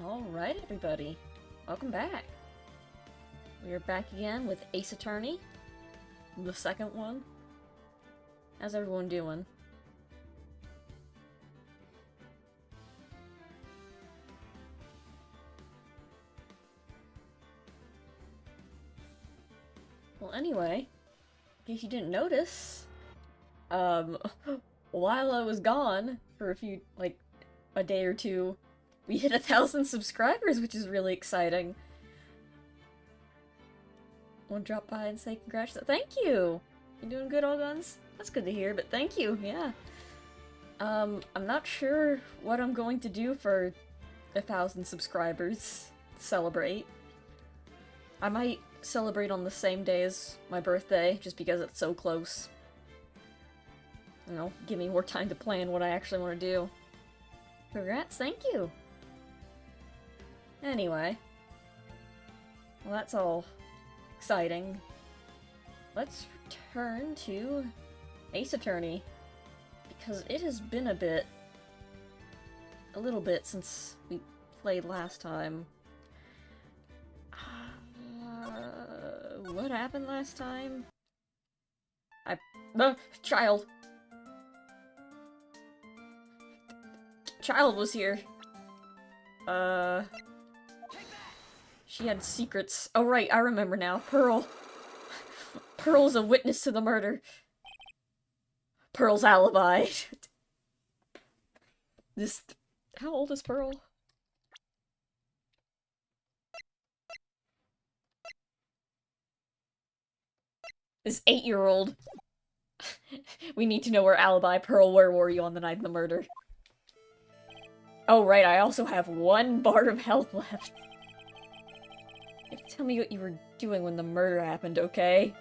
Alright, everybody. Welcome back. We are back again with Ace Attorney. The second one. How's everyone doing? Well, anyway, in case you didn't notice, while I was gone for a day or two, we hit 1,000 subscribers, which is really exciting. Want to drop by and say congrats? Thank you! You doing good, all guns? That's good to hear, but thank you, yeah. I'm not sure what I'm going to do for 1,000 subscribers to celebrate. I might celebrate on the same day as my birthday, just because it's so close. You know, give me more time to plan what I actually want to do. Congrats, thank you! Anyway. Well, that's all exciting. Let's return to Ace Attorney, because it has been a little bit since we played last time. What happened last time? Child! Child was here. She had secrets. Oh right, I remember now. Pearl. Pearl's a witness to the murder. Pearl's alibi. How old is Pearl? This 8-year-old. We need to know her alibi. Pearl, where were you on the night of the murder? Oh right, I also have 1 bar of health left. You have to tell me what you were doing when the murder happened, okay?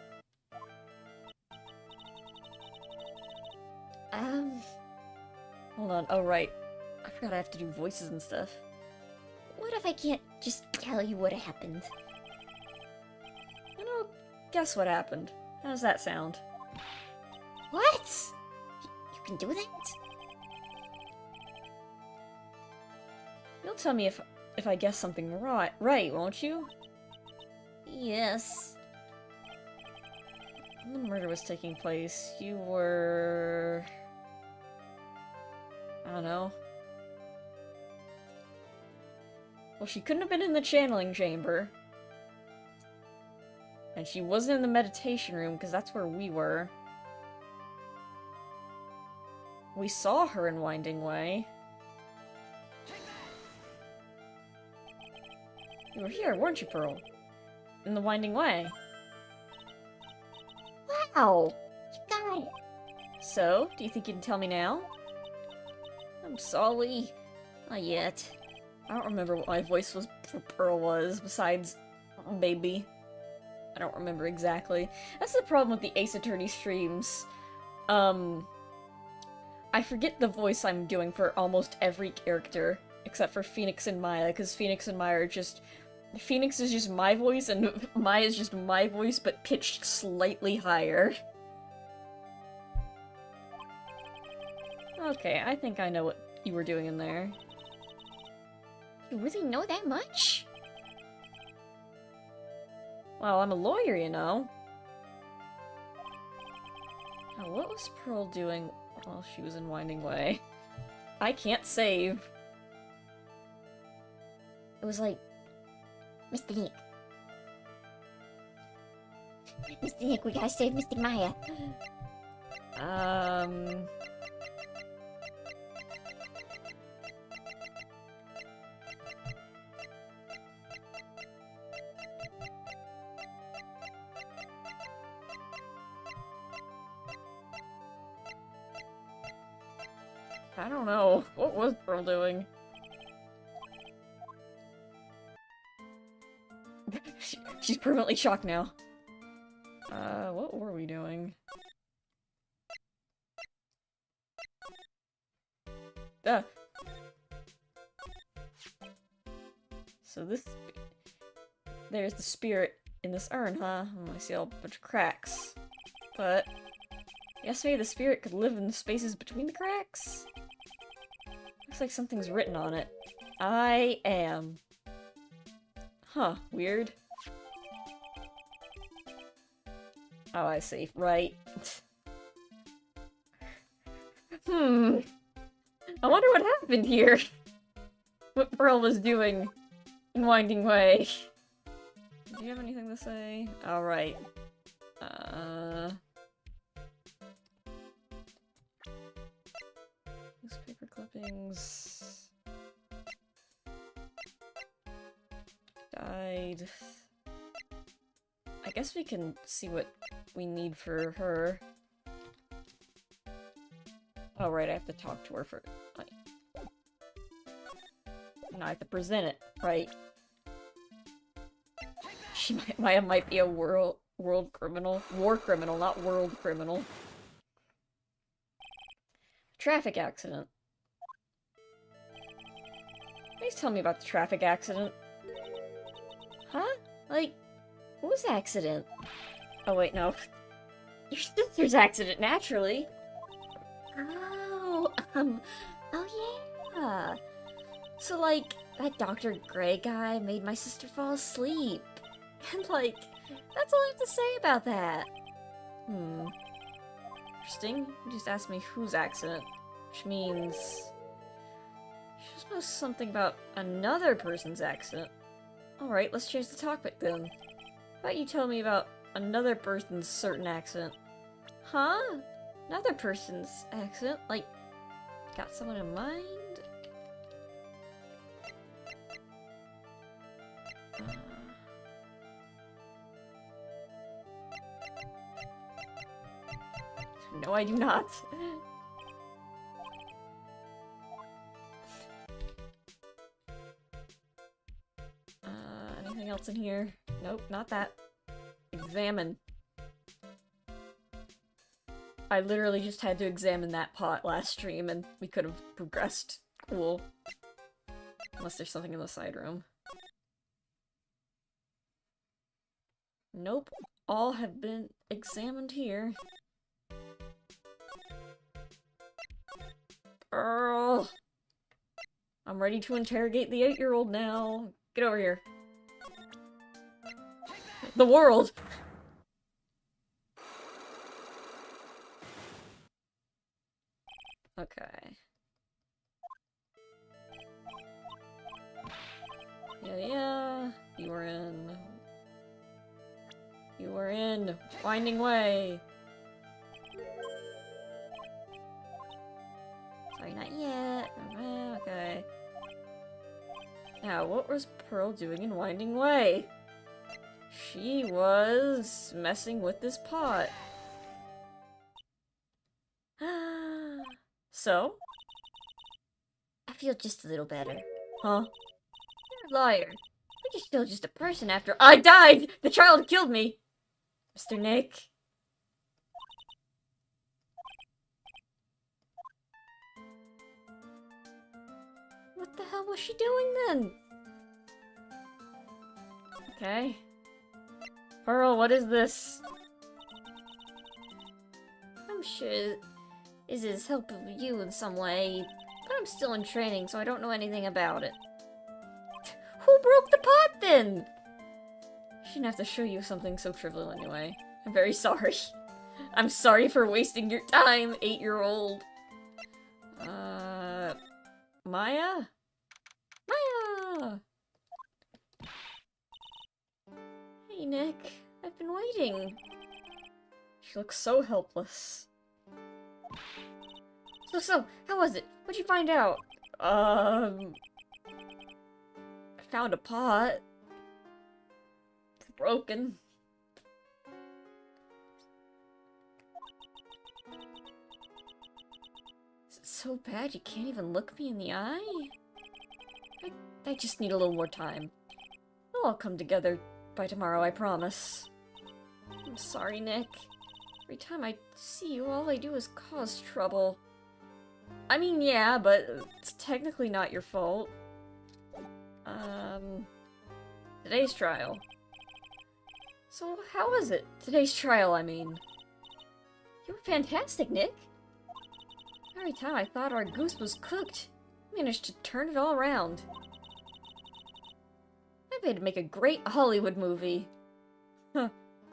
Hold on. Oh, right. I forgot I have to do voices and stuff. What if I can't just tell you what happened? You know, guess what happened. How does that sound? What? You can do that? You'll tell me if I guess something right, won't you? Yes. When the murder was taking place, you were... I don't know. Well, she couldn't have been in the channeling chamber. And she wasn't in the meditation room, because that's where we were. We saw her in Winding Way. You were here, weren't you, Pearl? In the Winding Way. Wow! You got it! So, do you think you can tell me now? I'm sorry. Not yet. I don't remember what my voice was for Pearl was, besides baby. I don't remember exactly. That's the problem with the Ace Attorney streams. I forget the voice I'm doing for almost every character, except for Phoenix and Maya, because Phoenix and Maya are just... Phoenix is just my voice, and Maya is just my voice, but pitched slightly higher. Okay, I think I know what you were doing in there. You really know that much? Well, I'm a lawyer, you know. Now, what was Pearl doing while she was in Winding Way? I can't save. It was like... Mr. Nick. Mr. Nick, we gotta save Mr. Maya. I don't know. What was Pearl doing? She's permanently shocked now. What were we doing? Ah! So this... There's the spirit in this urn, huh? Oh, I see a bunch of cracks. But... Yes, maybe the spirit could live in the spaces between the cracks? Looks like something's written on it. I am. Huh, weird. Oh, I see. Right. I wonder what happened here. What Pearl was doing in Winding Way. Do you have anything to say? Alright. Newspaper clippings. Died. I guess we can see what we need for her. Oh, right, I have to talk to her for... And I have to present it, right? She might be a world criminal. War criminal, not world criminal. Traffic accident. Please tell me about the traffic accident. Huh? Like, whose accident? Oh wait, no. Your sister's accident, naturally. Oh, oh yeah. So, like, that Dr. Gray guy made my sister fall asleep. And, like, that's all I have to say about that. Interesting. You just asked me whose accident. Which means... She just knows something about another person's accident. Alright, let's change the topic then. How about you tell me about another person's certain accident? Huh? Another person's accident? Like, got someone in mind? No, I do not. Anything else in here? Nope, not that. Examine. I literally just had to examine that pot last stream and we could have progressed. Cool. Unless there's something in the side room. Nope. All have been examined here. Girl! I'm ready to interrogate the 8-year-old now. Get over here. The world! Okay. Yeah. You were in. You were in. Winding Way. Sorry, not yet. Okay. Now, what was Pearl doing in Winding Way? She was messing with this pot. So? I feel just a little better. Huh? You're a lawyer, but you're still just a person after I died! The child killed me! Mr. Nick. What the hell was she doing then? Okay. Pearl, what is this? I'm sure this is helping you in some way, but I'm still in training, so I don't know anything about it. Who broke the pot then? Shouldn't have to show you something so trivial anyway. I'm very sorry. I'm sorry for wasting your time, 8-year-old. Maya? Maya! Hey, Nick. I've been waiting. She looks so helpless. So, how was it? What'd you find out? I found a pot. It's broken. Is it so bad you can't even look me in the eye? I just need a little more time. It'll all come together by tomorrow, I promise. I'm sorry, Nick. Every time I see you, all I do is cause trouble. I mean, yeah, but it's technically not your fault. Today's trial. So, how was it? Today's trial, I mean. You were fantastic, Nick. Every time I thought our goose was cooked, you managed to turn it all around. it'd make a great Hollywood movie. Huh.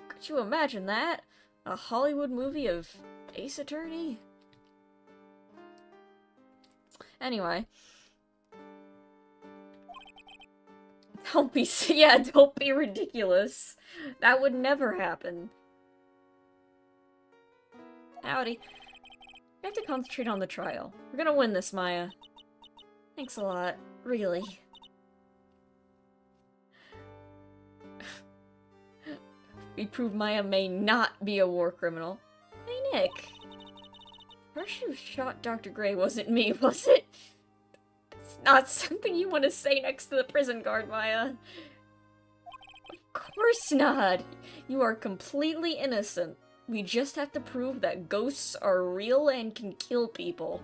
Could you imagine that? A Hollywood movie of Ace Attorney? Anyway. Don't be ridiculous. That would never happen. Howdy. We have to concentrate on the trial. We're gonna win this, Maya. Thanks a lot. Really. We prove Maya may not be a war criminal. Hey, Nick. First you shot Dr. Gray wasn't me, was it? It's not something you want to say next to the prison guard, Maya. Of course not. You are completely innocent. We just have to prove that ghosts are real and can kill people.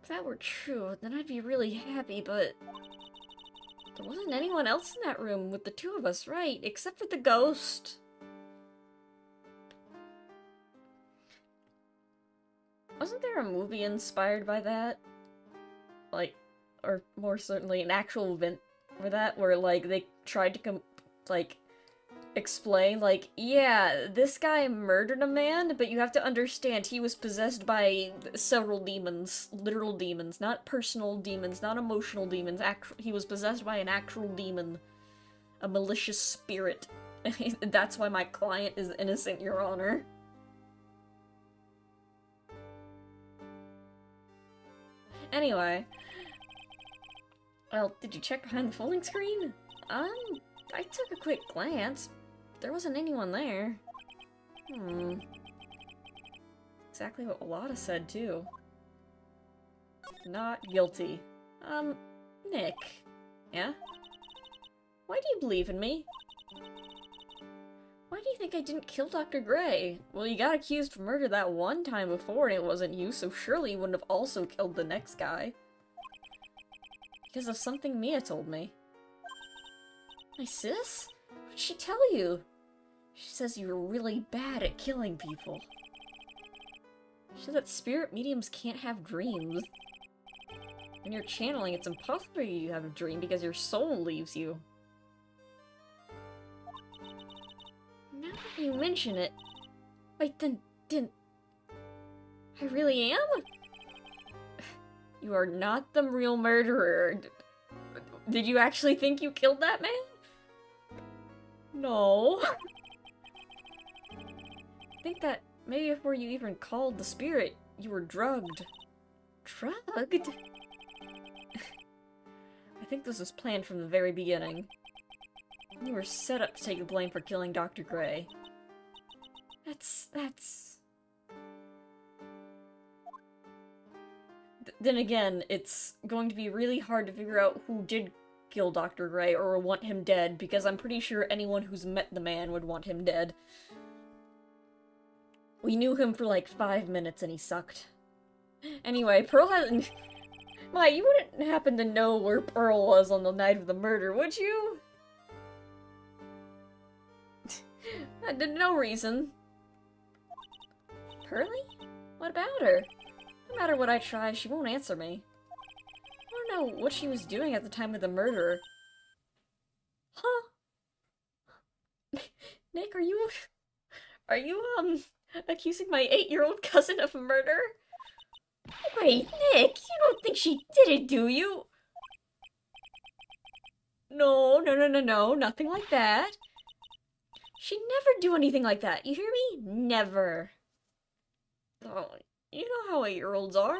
If that were true, then I'd be really happy, but... there wasn't anyone else in that room with the two of us, right? Except for the ghost. Wasn't there a movie inspired by that? Like, or more certainly an actual event for that, where, like, they tried to, explain, like, yeah, this guy murdered a man, but you have to understand he was possessed by several demons. Literal demons. Not personal demons, not emotional demons. He was possessed by an actual demon. A malicious spirit. That's why my client is innocent, Your Honor. Anyway. Well, did you check behind the folding screen? I took a quick glance. There wasn't anyone there. Exactly what Walada said, too. Not guilty. Nick. Yeah? Why do you believe in me? Why do you think I didn't kill Dr. Gray? Well, you got accused of murder that one time before and it wasn't you, so surely you wouldn't have also killed the next guy. Because of something Mia told me. My sis? What did she tell you? She says you were really bad at killing people. She said that spirit mediums can't have dreams. When you're channeling, it's impossible for you to have a dream because your soul leaves you. Now that you mention it... Wait, then... I really am? You are not the real murderer. Did you actually think you killed that man? No. I think that maybe before you even called the spirit, you were drugged. Drugged? I think this was planned from the very beginning. You were set up to take the blame for killing Dr. Gray. Then again, it's going to be really hard to figure out who did kill Dr. Gray or want him dead, because I'm pretty sure anyone who's met the man would want him dead. We knew him for like 5 minutes and he sucked. Anyway, Pearl hasn't... Why, you wouldn't happen to know where Pearl was on the night of the murder, would you? No reason. Pearlie? What about her? No matter what I try, she won't answer me. I don't know what she was doing at the time of the murder. Huh? Nick, are you accusing my 8-year-old cousin of murder? Wait, Nick, you don't think she did it, do you? No, nothing like that. She'd never do anything like that, you hear me? Never. Oh, you know how 8-year-olds are.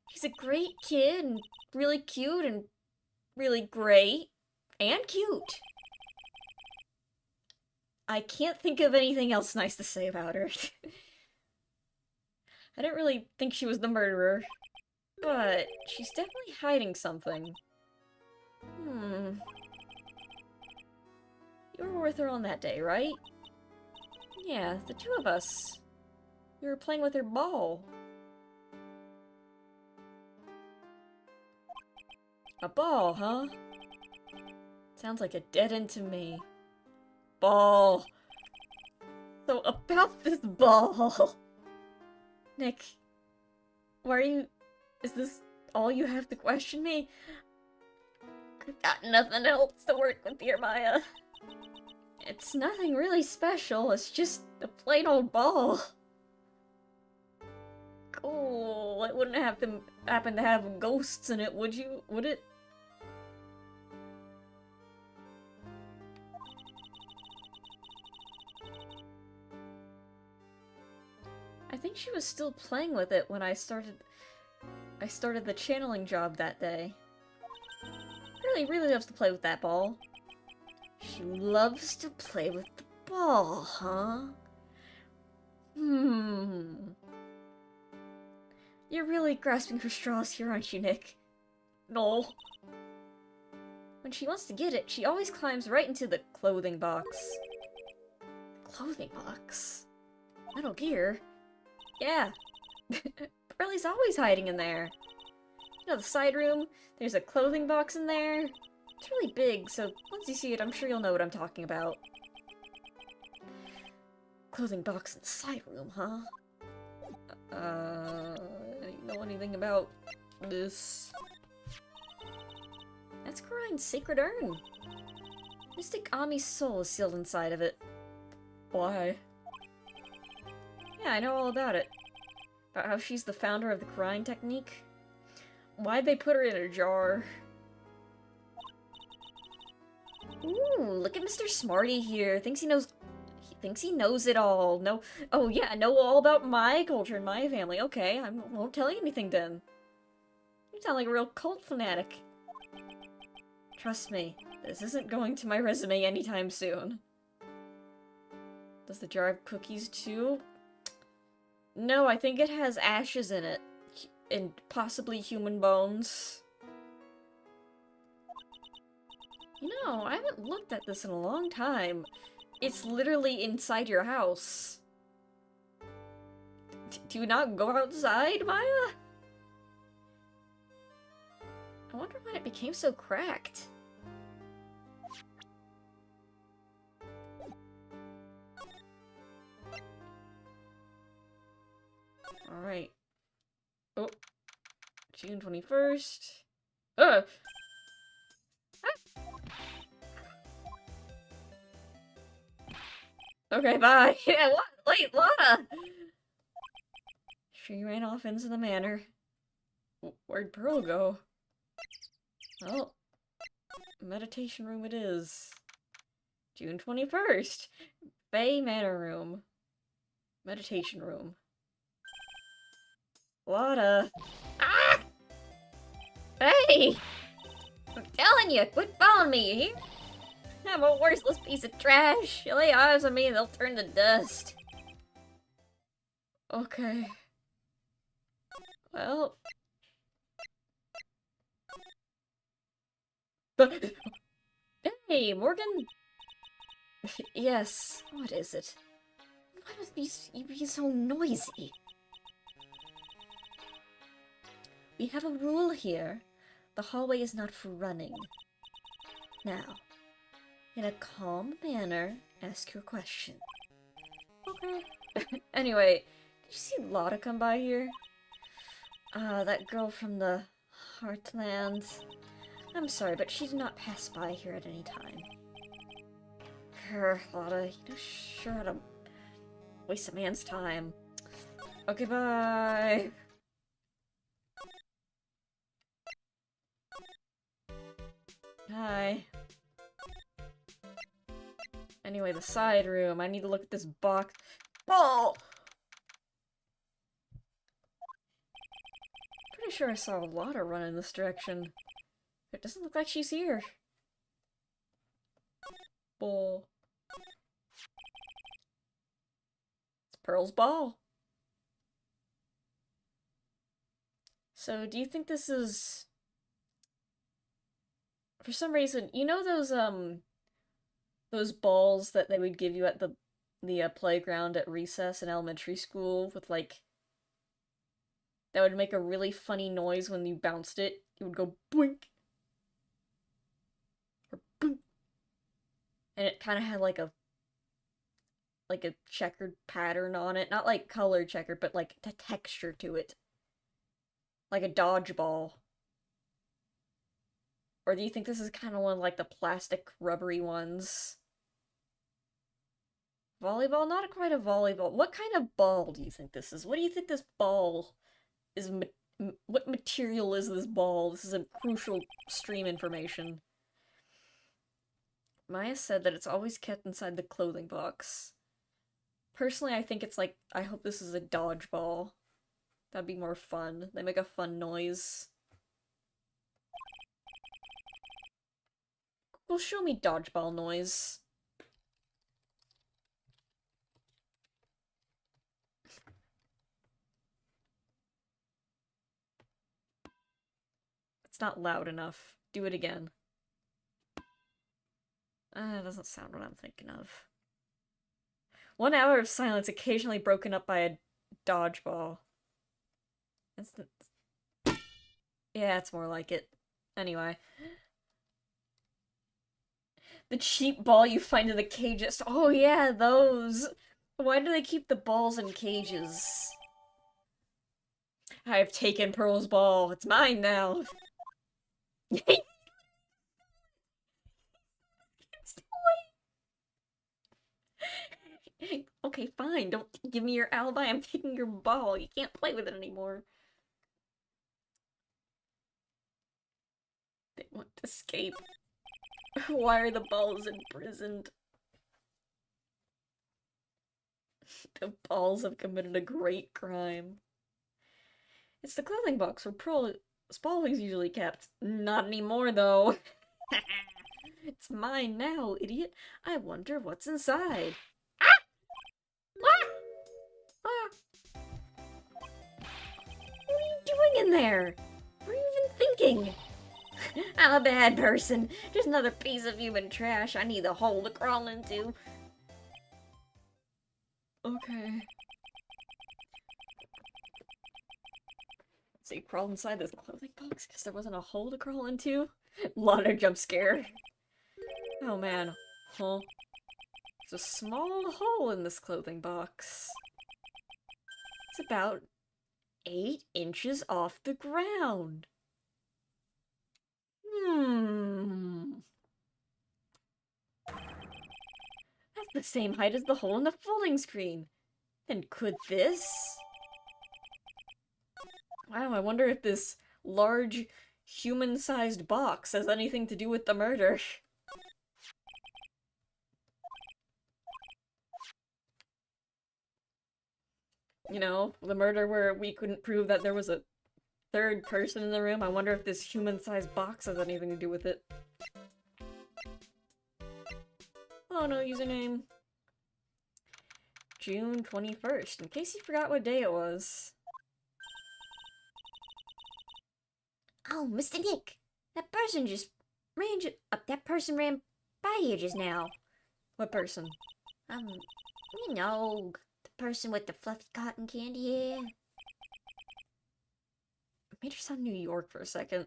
He's a great kid, and really cute, and really great, and cute. I can't think of anything else nice to say about her. I didn't really think she was the murderer, but she's definitely hiding something. You were with her on that day, right? Yeah, the two of us. We were playing with her ball. A ball, huh? Sounds like a dead end to me. Ball. So about this ball. Nick, why are you... Is this all you have to question me? I've got nothing else to work with here, Maya. It's nothing really special, it's just a plain old ball. Cool. It wouldn't have to happen to have ghosts in it, would you? Would it? I think she was still playing with it when I started the channeling job that day. Really, really loves to play with that ball. She loves to play with the ball, huh? You're really grasping for straws here, aren't you, Nick? No. When she wants to get it, she always climbs right into the clothing box. Clothing box? Metal Gear? Yeah. Burley's always hiding in there. You know, the side room? There's a clothing box in there. It's really big, so once you see it, I'm sure you'll know what I'm talking about. Clothing box in the side room, huh? You know anything about this? That's Grind's sacred urn. Mystic Ami's soul is sealed inside of it. Why? Yeah, I know all about it. About how she's the founder of the Grind technique. Why'd they put her in a jar? Ooh, look at Mr. Smarty here. Thinks he knows it all. No, oh yeah, I know all about my culture and my family. Okay, I won't tell you anything then. You sound like a real cult fanatic. Trust me, this isn't going to my resume anytime soon. Does the jar have cookies too? No, I think it has ashes in it. And possibly human bones. You know, I haven't looked at this in a long time. It's literally inside your house. Do you not go outside, Maya? I wonder when it became so cracked. Alright. Oh. June 21st. Okay, bye. Yeah, what? Wait, Lana! She ran off into the manor. Where'd Pearl go? Oh. Meditation room it is. June 21st. Bay Manor Room. Meditation room. Lana! Ah! Hey! I'm telling you, quit following me, you hear? I'm a worthless piece of trash. You lay eyes on me and they'll turn to dust. Okay. Well... Hey, Morgan? Yes, what is it? Why must you be so noisy? We have a rule here. The hallway is not for running. Now, in a calm manner, ask your question. Okay. Anyway, did you see Lotta come by here? That girl from the Heartland. I'm sorry, but she did not pass by here at any time. Lotta, you know sure how to waste a man's time. Okay, bye! Hi. Anyway, the side room. I need to look at this box. Oh! Pretty sure I saw Lotta run in this direction. It doesn't look like she's here. Ball. It's Pearl's ball. So, do you think this is... For some reason, you know those balls that they would give you at the playground at recess in elementary school with, like, that would make a really funny noise when you bounced it? It would go boink! Or boink! And it kind of had, like a checkered pattern on it. Not, like, color checkered, but, like, the texture to it. Like a dodgeball. Or do you think this is kind of one of like the plastic rubbery ones? Volleyball? Not quite a volleyball. What kind of ball do you think this is? What do you think this ball is? What material is this ball? This is a crucial stream information. Maya said that it's always kept inside the clothing box. Personally, I think it's like, I hope this is a dodgeball. That'd be more fun. They make a fun noise. Well, show me dodgeball noise. It's not loud enough. Do it again. It doesn't sound what I'm thinking of. 1 hour of silence occasionally broken up by a dodgeball. Yeah, it's more like it. Anyway. The cheap ball you find in the cages. Oh yeah, those! Why do they keep the balls in cages? I have taken Pearl's ball. It's mine now. Okay, fine. Don't give me your alibi. I'm taking your ball. You can't play with it anymore. They want to escape. Why are the balls imprisoned? The balls have committed a great crime. It's the clothing box where Pearl's ball is usually kept. Not anymore, though. It's mine now, idiot. I wonder what's inside. What are you doing in there? What are you even thinking? I'm a bad person. Just another piece of human trash I need a hole to crawl into. Okay. So you crawled inside this clothing box because there wasn't a hole to crawl into? Lot of jump scare. Oh man. Huh? There's a small hole in this clothing box. It's about 8 inches off the ground. That's the same height as the hole in the folding screen. Then could this? Wow, I wonder if this large, human-sized box has anything to do with the murder. You know, the murder where we couldn't prove that there was a third person in the room. I wonder if this human-sized box has anything to do with it. Oh no, username. June 21st, in case you forgot what day it was. Oh, Mr. Nick, that person ran by you just now. What person? You know, the person with the fluffy cotton candy hair. It made her sound New York for a second.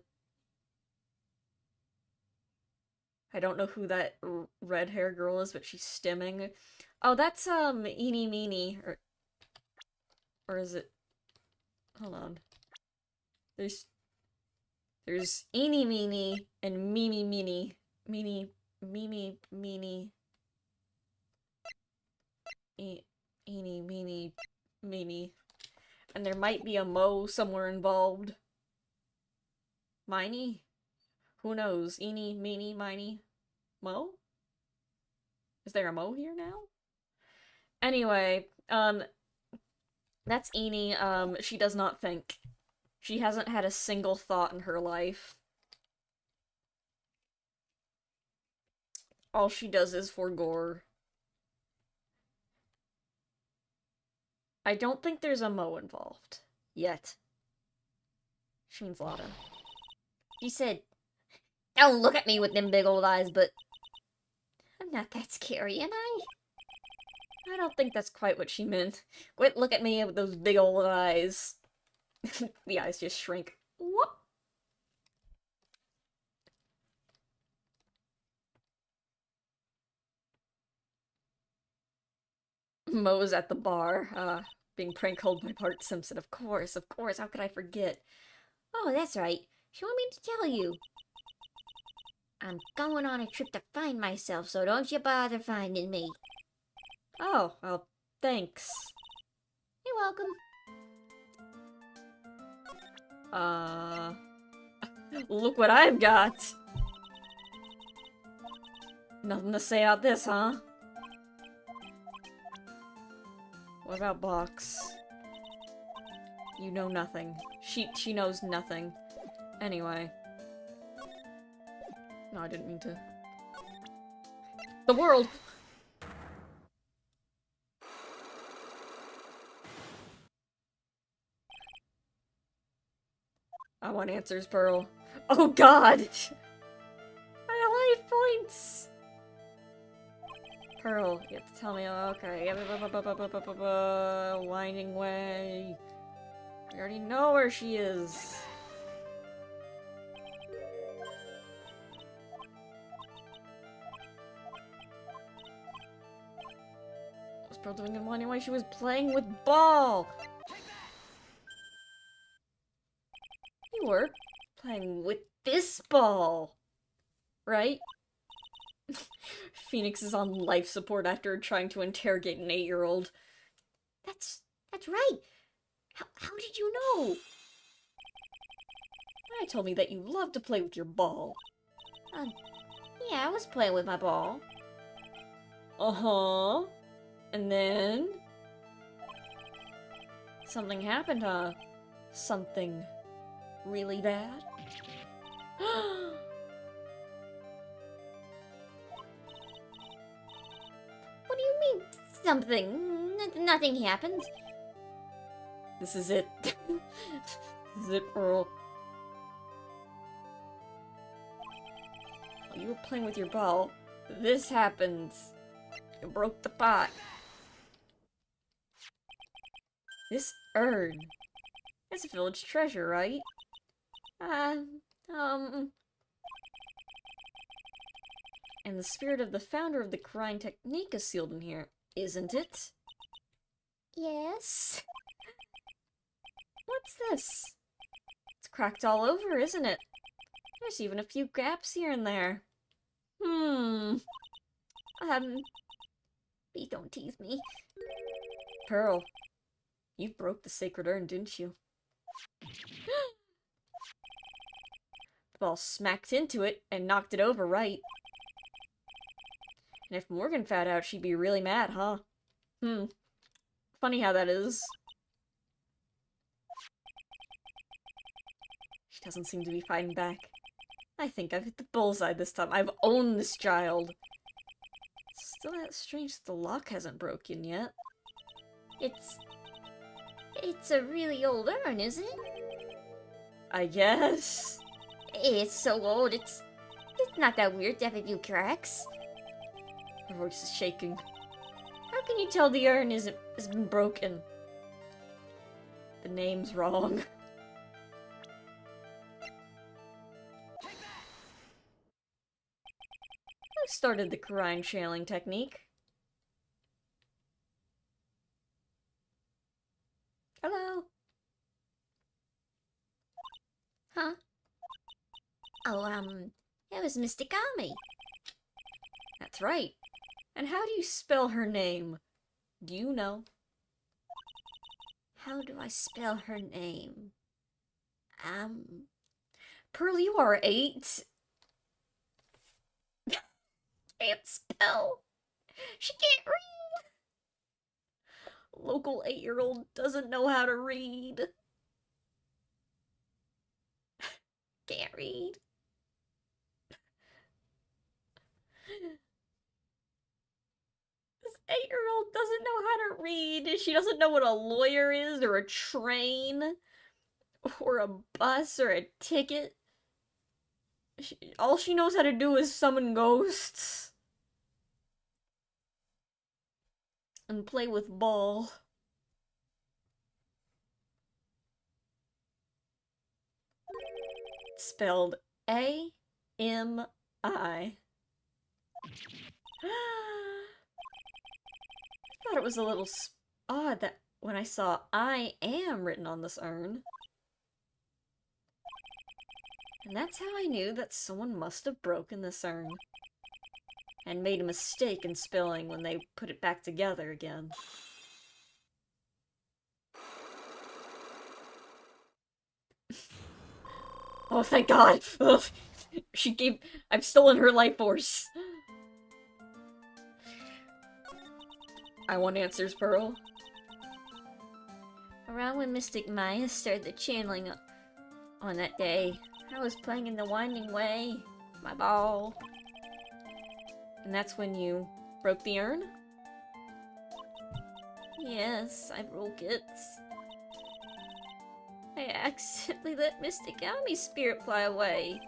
I don't know who that red hair girl is, but she's stimming. Oh, that's, Eeny Meeny, or is it? Hold on. There's Eeny Meeny and Mimi Meeny. Mimi, Meeny. Eeny Meeny, Meeny. And there might be a Mo somewhere involved. Miney? Who knows? Eeny, Meeny, Miney? Mo? Is there a Mo here now? Anyway, that's Eeny. She does not think. She hasn't had a single thought in her life. All she does is for gore. I don't think there's a Mo involved. Yet. She means Lotta. She said, "Don't look at me with them big old eyes," but I'm not that scary, am I? I don't think that's quite what she meant. Quit look at me with those big old eyes. The eyes just shrink. What? Mo's at the bar, being prank called by Bart Simpson. Of course, how could I forget? Oh, that's right. She wanted me to tell you. I'm going on a trip to find myself, so don't you bother finding me. Oh, well, thanks. You're welcome. Look what I've got! Nothing to say about this, huh? What about Box? You know nothing. She knows nothing. Anyway. No, I didn't mean to. The world! I want answers, Pearl. Oh god! I have life points! Pearl, you have to tell me, okay. Winding way. We already know where she is. What was Pearl doing in Winding Way? She was playing with ball! You were playing with this ball! Right? Phoenix is on life support after trying to interrogate an 8-year-old. That's right. How did you know? Maya told me that you love to play with your ball. Yeah, I was playing with my ball. Uh-huh. And then... something happened, huh? Something really bad? What do you mean, something? Nothing happened. This is it. This is it, Pearl. While you were playing with your ball, this happens. You broke the pot. This urn. It's a village treasure, right? And the spirit of the founder of the crying technique is sealed in here, isn't it? Yes. What's this? It's cracked all over, isn't it? There's even a few gaps here and there. Please don't tease me. Pearl, you broke the sacred urn, didn't you? The ball smacked into it and knocked it over, right? And if Morgan found out, she'd be really mad, huh? Funny how that is. She doesn't seem to be fighting back. I think I've hit the bullseye this time. I've owned this child. Still strange that the lock hasn't broken yet. It's a really old urn, isn't it? I guess. It's so old, it's not that weird to have a few cracks. Her voice is shaking. How can you tell the urn has been broken? The name's wrong. Who started the Karine channeling technique? Hello? Huh? Oh, it was Mr. Kami. That's right. And how do you spell her name? Do you know? How do I spell her name? Pearl, you are 8. Can't spell. She can't read. Local 8-year-old doesn't know how to read. Can't read. This 8-year-old doesn't know how to read. She doesn't know what a lawyer is, or a train, or a bus, or a ticket. All she knows how to do is summon ghosts. And play with ball. It's spelled A-M-I. I thought it was a little odd that when I saw I am written on this urn. And that's how I knew that someone must have broken this urn. And made a mistake in spilling when they put it back together again. Oh, thank God! Ugh. I've stolen her life force. I want answers, Pearl. Around when Mystic Maya started the channeling on that day, I was playing in the Winding Way. My ball. And that's when you broke the urn? Yes, I broke it. I accidentally let Mystic Ami's spirit fly away.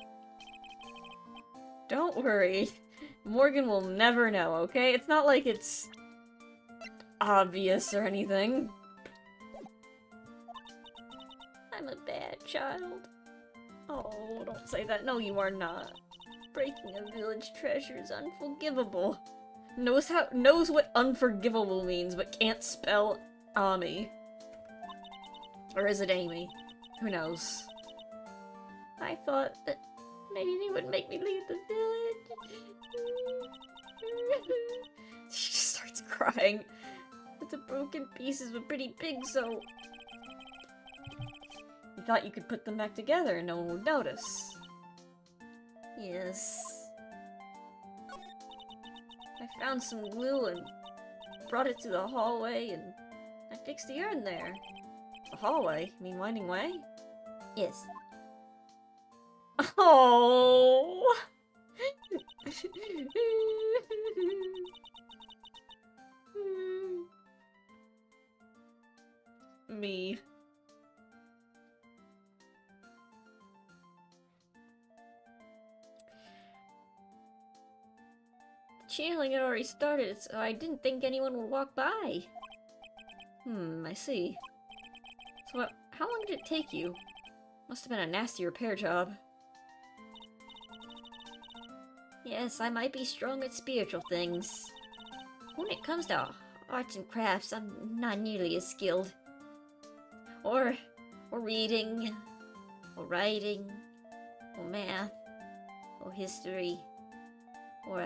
Don't worry. Morgan will never know, okay? It's not like it's obvious or anything. I'm a bad child. Oh, don't say that. No, you are not. Breaking a village treasure is unforgivable. Knows what unforgivable means, but can't spell Ami. Or is it Amy? Who knows? I thought that maybe they would make me leave the village. She just starts crying. But the broken pieces were pretty big, so... You thought you could put them back together and no one would notice. Yes. I found some glue and brought it to the hallway and I fixed the urn there. The hallway? You mean Winding Way? Yes. Oh! Me. Channeling had already started, so I didn't think anyone would walk by. I see. So, how long did it take you? Must have been a nasty repair job. Yes, I might be strong at spiritual things. When it comes to arts and crafts, I'm not nearly as skilled. Or reading, or writing, or math, or history, or,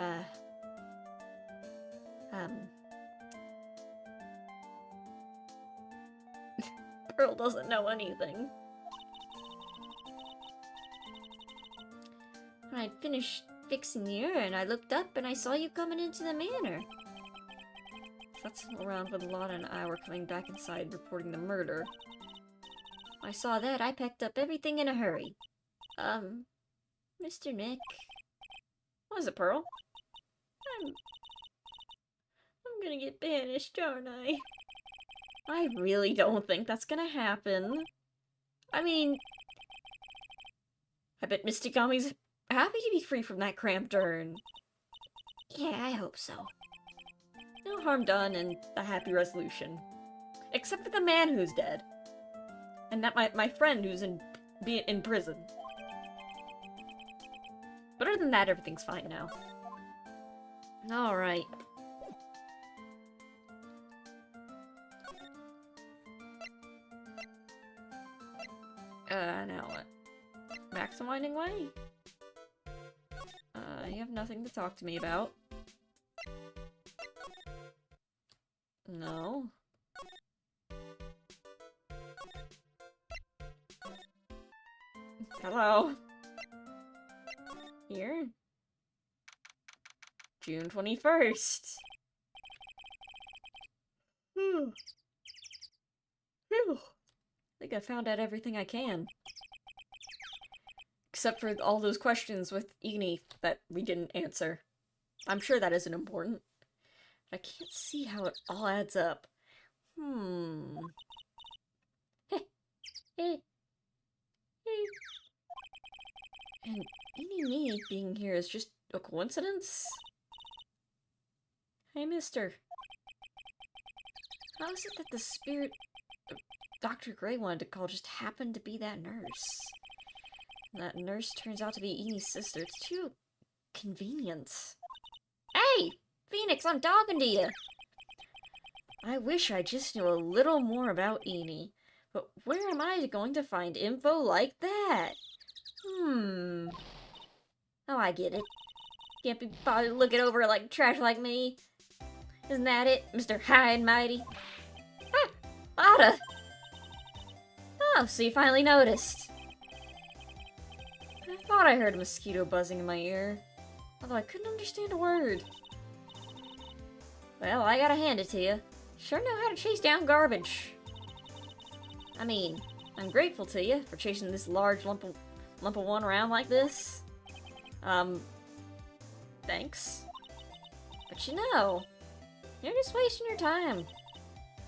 Pearl doesn't know anything. When I'd finished fixing the urn, I looked up and I saw you coming into the manor. That's around when Lana and I were coming back inside reporting the murder. When I saw that, I packed up everything in a hurry. Mr. Nick. What is it, Pearl? I'm gonna get banished, aren't I? I really don't think that's gonna happen. I mean, I bet Mystic Ami's happy to be free from that cramped urn. Yeah, I hope so. No harm done and a happy resolution. Except for the man who's dead. And that my friend who's in prison. But other than that, everything's fine now. Alright. Now what? Back to Winding Way? You have nothing to talk to me about. No. Hello. Here. June 21st. Whew. Whew. I think I found out everything I can. Except for all those questions with Eni that we didn't answer. I'm sure that isn't important. I can't see how it all adds up. And Eni me being here is just a coincidence? Hey, mister. How is it that the spirit Dr. Gray wanted to call just happened to be that nurse? And that nurse turns out to be Eni's sister. It's too convenient. Hey! Phoenix, I'm talking to you! I wish I just knew a little more about Eni, but where am I going to find info like that? Hmm. Oh, I get it. Can't be bothered looking over like trash like me. Isn't that it, Mr. High and Mighty? Ah! Ada! Oh, so you finally noticed. I thought I heard a mosquito buzzing in my ear, although I couldn't understand a word. Well, I gotta hand it to you. Sure know how to chase down garbage. I mean, I'm grateful to you for chasing this large lump of one around like this. Thanks. But you know, you're just wasting your time.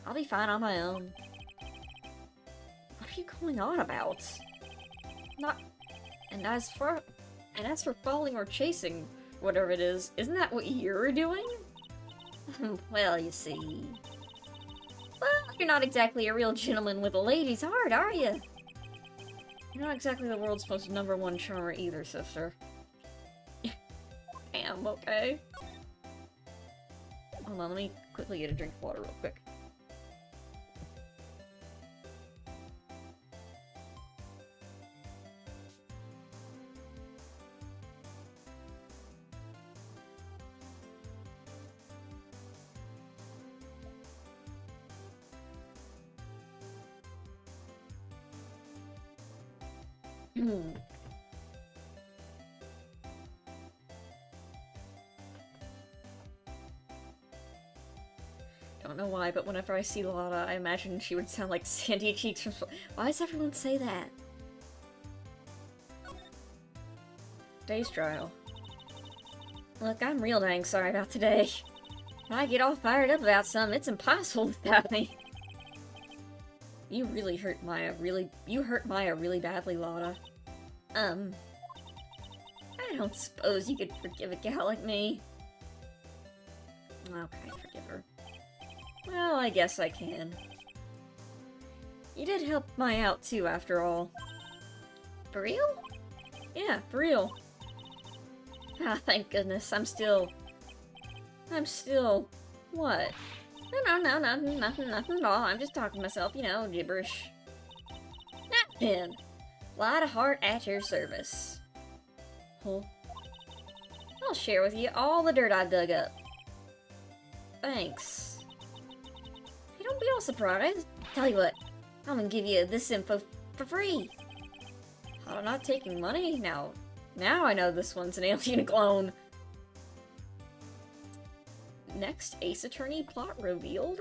I'll be fine on my own. What are you going on about? Not... And as for falling or chasing, whatever it is, isn't that what you're doing? Well, you see... Well, you're not exactly a real gentleman with a lady's heart, are you? You're not exactly the world's most #1 charmer either, sister. Damn, okay. Hold on, let me quickly get a drink of water real quick. Don't know why, but whenever I see Lotta, I imagine she would sound like Sandy Cheeks from... Why does everyone say that? Day's trial. Look, I'm real dang sorry about today. When I get all fired up about something, it's impossible without me. You really hurt Maya really badly, Lotta. I don't suppose you could forgive a gal like me. Okay, forgive her. Well, I guess I can. You did help Maya out too, after all. For real? Yeah, for real. Ah, thank goodness. I'm still... What? No, nothing at all. I'm just talking to myself, you know, gibberish. Now then, light of heart at your service. Huh? I'll share with you all the dirt I've dug up. Thanks. Hey, don't be all surprised. Tell you what, I'm gonna give you this info for free. I'm not taking money now. Now I know this one's an alien clone. Next Ace Attorney plot revealed?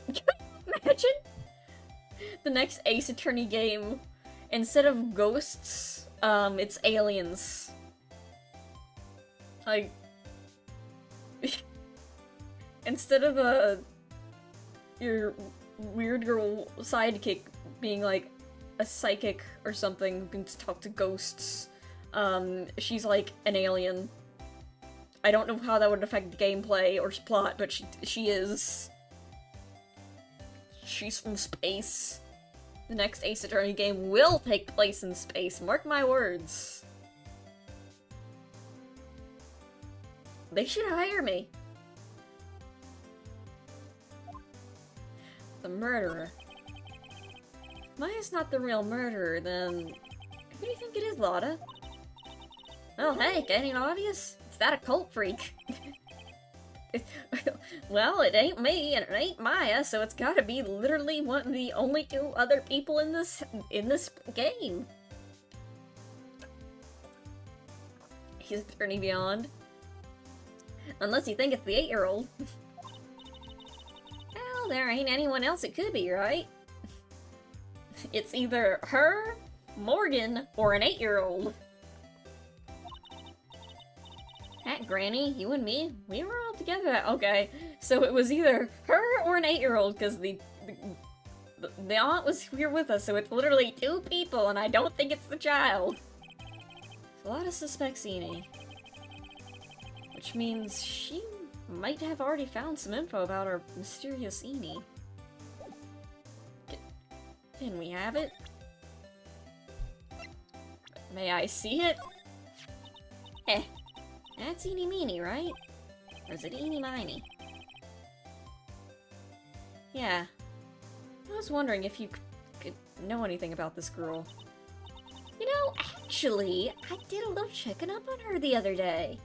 Imagine? The next Ace Attorney game, instead of ghosts, it's aliens. Like... instead of, your weird girl sidekick being, like, a psychic or something who can talk to ghosts, she's, like, an alien. I don't know how that would affect the gameplay or plot, but she is. She's from space. The next Ace Attorney game will take place in space, mark my words. They should hire me. The murderer. Maya's not the real murderer, then... Who do you think it is, Lotta? Well, hey, ain't obvious? It's that a cult freak. Well, it ain't me, and it ain't Maya, so it's gotta be literally one of the only 2 other people in this game. He's Attorney Beyond. Unless you think it's the 8-year-old. Well, there ain't anyone else it could be, right? It's either her, Morgan, or an 8-year-old. Heck, Granny, you and me, we were all together. Okay, so it was either her or an 8-year-old, because the aunt was here with us, so it's literally 2 people, and I don't think it's the child. A lot of suspects Eni. Which means she might have already found some info about our mysterious Eni. Can we have it? May I see it? Eh. That's Eeny Meeny, right? Or is it Eeny Miny? Yeah. I was wondering if you could know anything about this girl. You know, Actually, I did a little checking up on her the other day.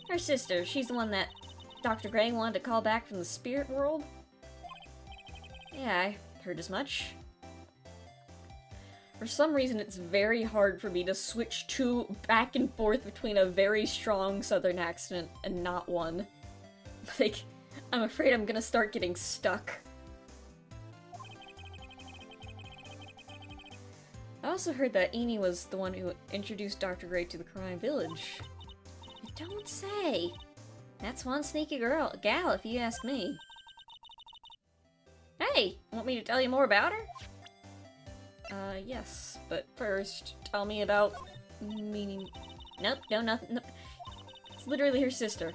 Her sister, she's the one that Dr. Gray wanted to call back from the spirit world. Yeah, I heard as much. For some reason, it's very hard for me to switch back and forth between a very strong southern accent and not one. Like, I'm afraid I'm gonna start getting stuck. I also heard that Eni was the one who introduced Dr. Gray to the crime village. Don't say. That's one sneaky gal, if you ask me. Hey, want me to tell you more about her? Yes, but first, tell me about... meaning... Nope, no, nothing, nope. It's literally her sister.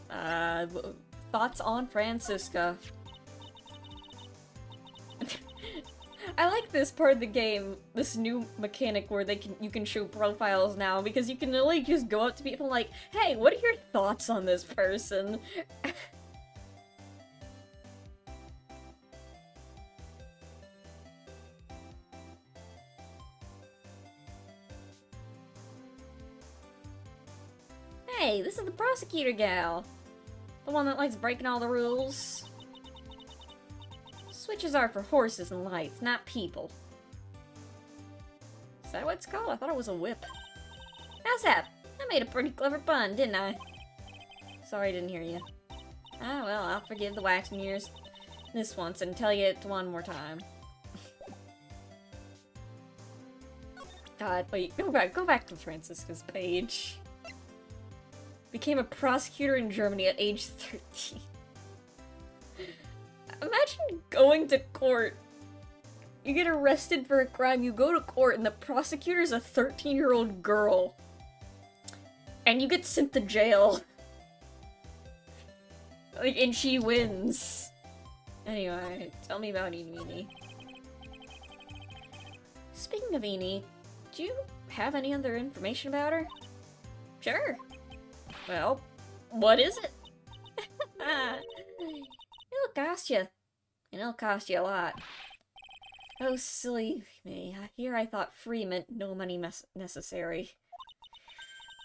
Thoughts on Francisca? I like this part of the game, this new mechanic where you can show profiles now, because you can really just go up to people like, hey, what are your thoughts on this person? Hey, this is the prosecutor gal. The one that likes breaking all the rules. Switches are for horses and lights, not people. Is that what it's called? I thought it was a whip. How's that? I made a pretty clever pun, didn't I? Sorry, I didn't hear you. Ah, well, I'll forgive the waxing ears this once and tell you it one more time. God, wait, go back to Francisca's page. Became a prosecutor in Germany at age 13. Imagine going to court. You get arrested for a crime, you go to court, and the prosecutor's a 13-year-old girl. And you get sent to jail. Like, and she wins. Anyway, tell me about Eni. Speaking of Eni, do you have any other information about her? Sure. Well, what is it? It'll cost you. And it'll cost you a lot. Oh, silly me. Here I thought free meant no money necessary.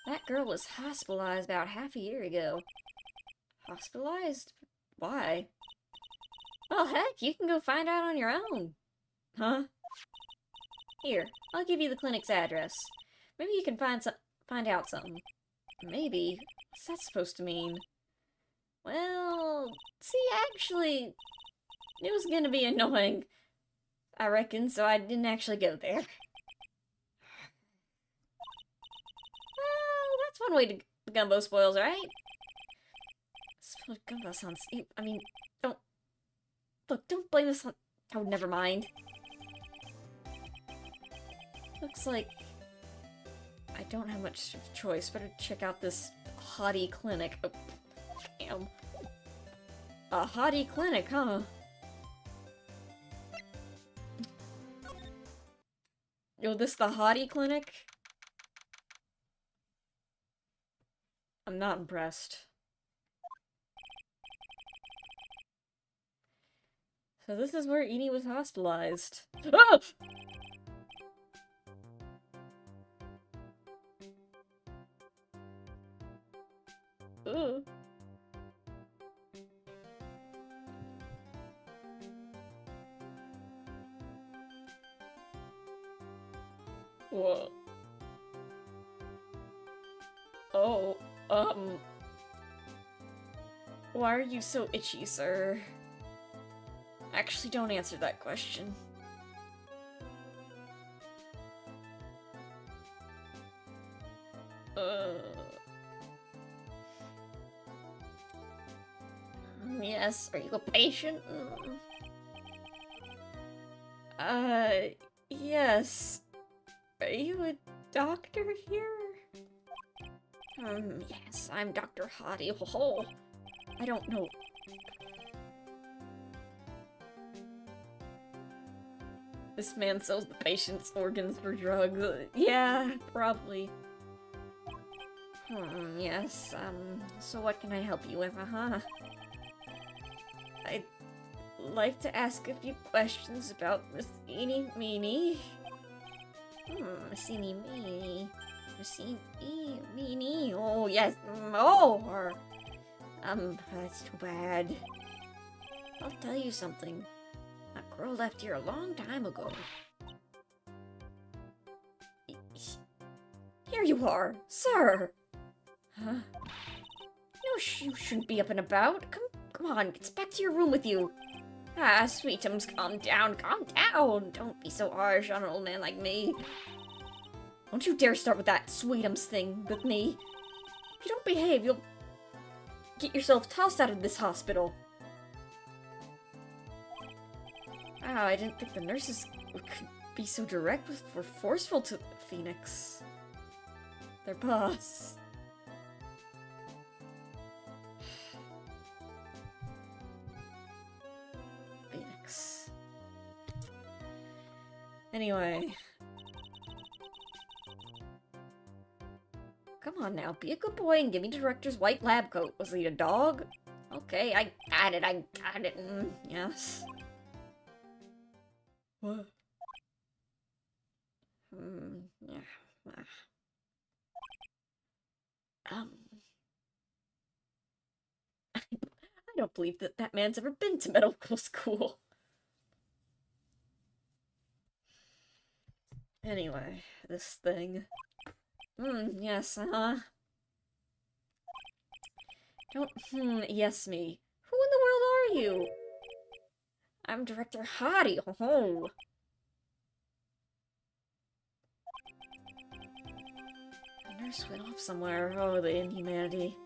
That girl was hospitalized about half a year ago. Hospitalized? Why? Well, heck, you can go find out on your own. Huh? Here, I'll give you the clinic's address. Maybe you can find out something. Maybe. What's that supposed to mean? Well, see, actually, it was gonna be annoying, I reckon, so I didn't actually go there. Well, that's one way to gumbo spoils, right? Spoiled gumbo sounds... I mean, don't... Look, don't blame this on... Oh, never mind. Looks like I don't have much choice. Better check out this hottie clinic. Oh, damn. A hottie clinic, huh? Yo, this the hottie clinic? I'm not impressed. So this is where Eni was hospitalized. Ah! Ugh. Whoa. Oh, why are you so itchy, sir? Actually, don't answer that question. Yes, are you a patient? Yes. Are you a doctor here? Yes, I'm Dr. Hottie. Ho. I don't know. This man sells the patient's organs for drugs. Yeah, probably. Yes, so what can I help you with, like to ask a few questions about Miss Eenie Meenie. Missini me. Missini me. Oh, yes. Oh, or... that's too bad. I'll tell you something. That girl left here a long time ago. Here you are, sir! Huh? No, you shouldn't be up and about. Come on, get back to your room with you. Ah, Sweetums, calm down. Don't be so harsh on an old man like me. Don't you dare start with that Sweetums thing with me. If you don't behave, you'll get yourself tossed out of this hospital. Wow, I didn't think the nurses could be so direct or forceful to Phoenix. Their boss. Phoenix. Anyway. Come on now, be a good boy and give me the director's white lab coat. Was he a dog? Okay, I got it. Yes. What? Yeah. I don't believe that man's ever been to medical school. Anyway, this thing. Yes, Don't, yes me. Who in the world are you? I'm Director Hottie, ho. The nurse went off somewhere. Oh, the inhumanity.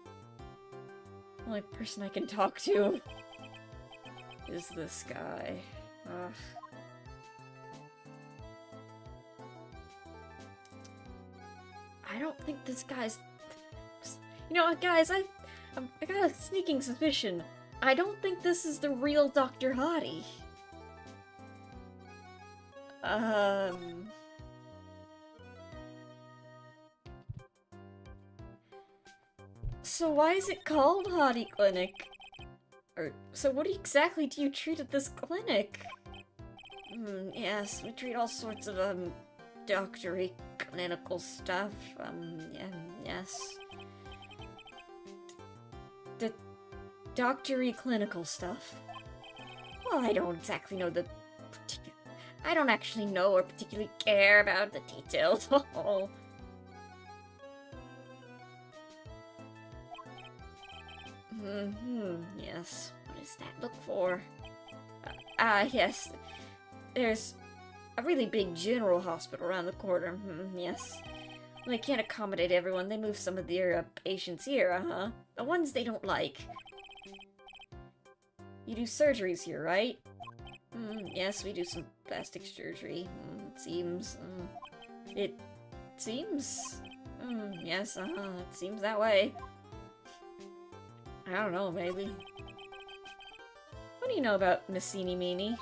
Only person I can talk to is this guy. Ugh. I don't think this guy's... You know what, guys? I got a sneaking suspicion. I don't think this is the real Dr. Hottie. So why is it called Hottie Clinic? So what exactly do you treat at this clinic? Yes, we treat all sorts of, doctory clinical stuff, yes. The doctory clinical stuff. Well, I don't exactly know I don't actually know or particularly care about the details. Yes. What does that look for? Yes. There's a really big general hospital around the corner. Yes. When they can't accommodate everyone, they move some of their patients here, The ones they don't like. You do surgeries here, right? Yes, we do some plastic surgery. It seems. It seems? Yes, it seems that way. I don't know, maybe. What do you know about Miss Eenie Meenie?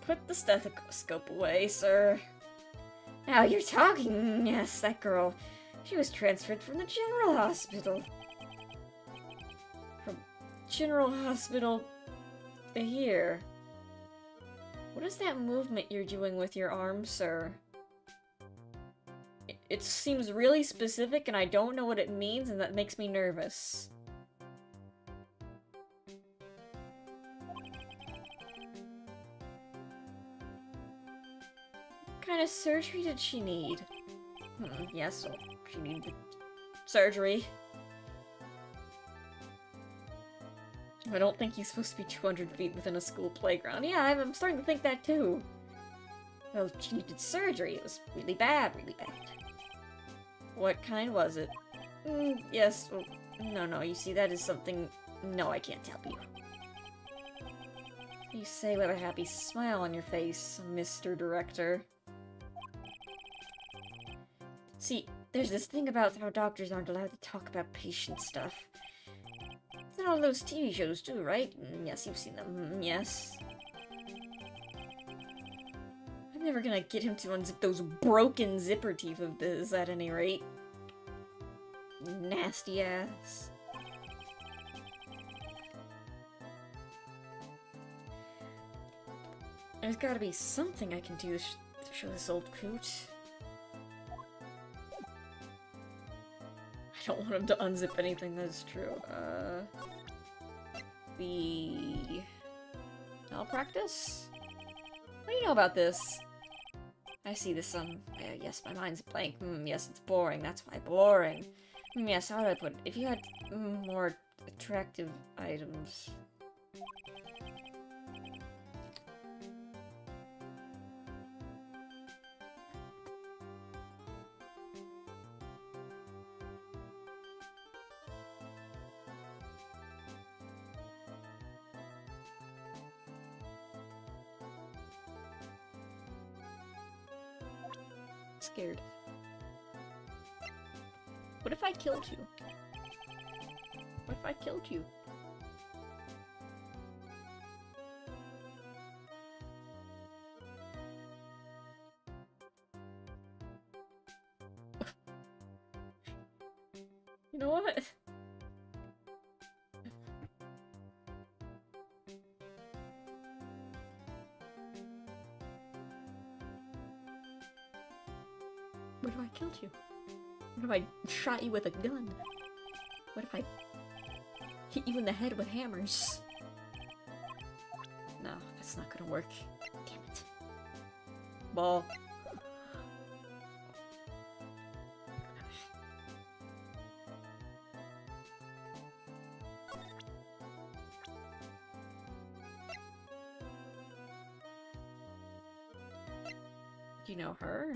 Put the stethoscope away, sir. Now you're talking. Yes, that girl. She was transferred from the General Hospital. From General Hospital to here. What is that movement you're doing with your arm, sir? It seems really specific and I don't know what it means and that makes me nervous. What kind of surgery did she need? Yes, well, she needed surgery. I don't think he's supposed to be 200 feet within a school playground. Yeah, I'm starting to think that too. Well, she needed surgery. It was really bad, really bad. What kind was it? Yes, well, no, you see, that is something... No, I can't tell you. You say with a happy smile on your face, Mr. Director. See, there's this thing about how doctors aren't allowed to talk about patient stuff. It's in all those TV shows too, right? Yes, you've seen them. Yes. I'm never gonna get him to unzip those broken zipper teeth of his, at any rate. nasty ass. There's gotta be something I can do to show this old coot. I don't want him to unzip anything, that's true. The malpractice? What do you know about this? I see this, yes, my mind's blank. Yes, it's boring, that's why boring. Yes, how would I put it? If you had more attractive items. Scared. What if I killed you? What if I killed you? You know what? What if I killed you? What if I shot you with a gun? What if I hit you in the head with hammers? No, that's not gonna work. Damn it. Ball. Do you know her?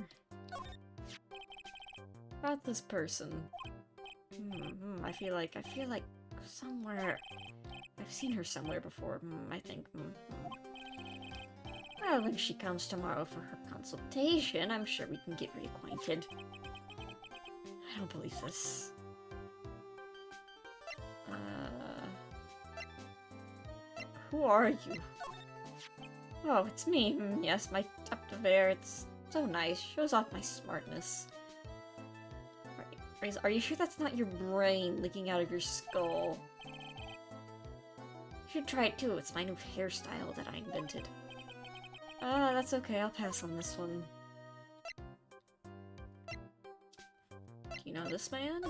About this person. I feel like somewhere I've seen her somewhere before. I think. Well, when she comes tomorrow for her consultation, I'm sure we can get reacquainted. I don't believe this. Who are you? Oh, it's me. Yes, my tuft of hair. It's so nice. Shows off my smartness. Are you sure that's not your brain leaking out of your skull? You should try it too. It's my new hairstyle that I invented. That's okay. I'll pass on this one. Do you know this man?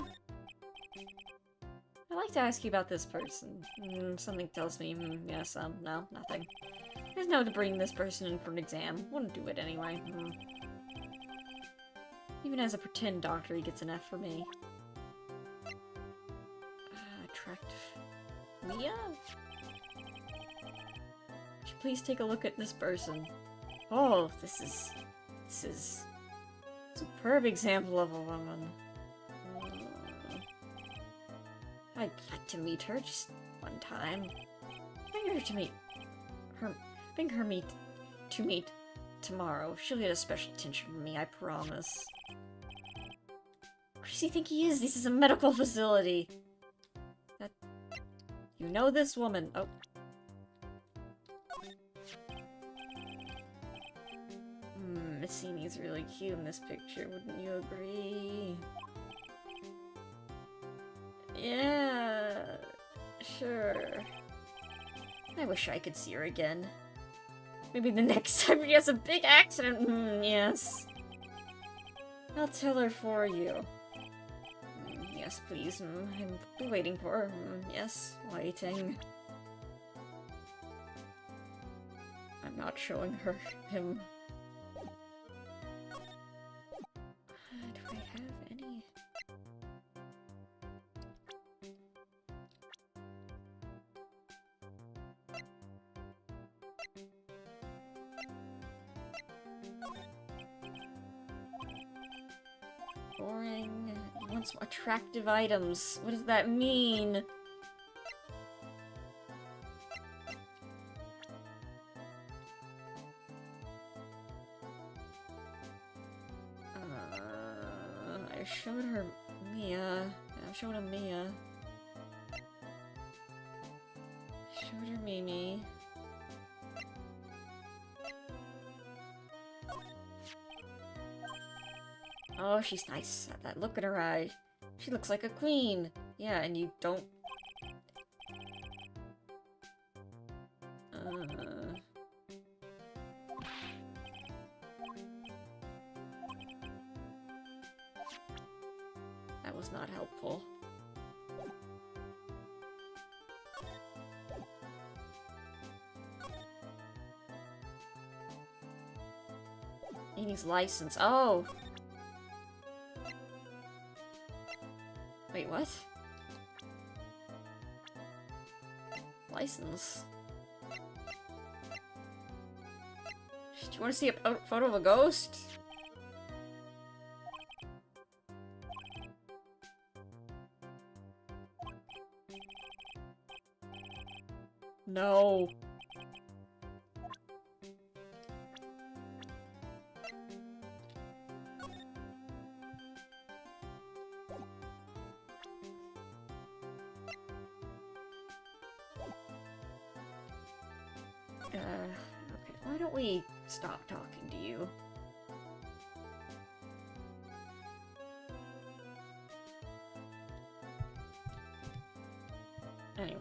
I'd like to ask you about this person. Something tells me, yes, no, nothing. There's no to bring this person in for an exam. Wouldn't do it anyway. Even as a pretend doctor, he gets an F for me. Attractive. Mia? Would you please take a look at this person? Oh, this is a superb example of a woman. I'd like to meet her just one time. Bring her to meet her. Bring her to meet tomorrow. She'll get a special attention from me, I promise. What does he think he is? This is a medical facility. You know this woman. Oh. Missini's really cute in this picture, wouldn't you agree? Yeah, sure. I wish I could see her again. Maybe the next time she has a big accident. Yes. I'll tell her for you. Yes, please. I'll be waiting for her. Yes, waiting. I'm not showing him. Do I have any? Boring. He wants attractive items. What does that mean? I showed her Mia. I showed him Mia. I showed her Mimi. Oh, she's nice. That look in her eye. She looks like a queen. Yeah, and you don't... That was not helpful. Amy's license. Oh! Wait, what? License? Do you want to see a photo of a ghost? No. Okay, why don't we stop talking to you? Anyway,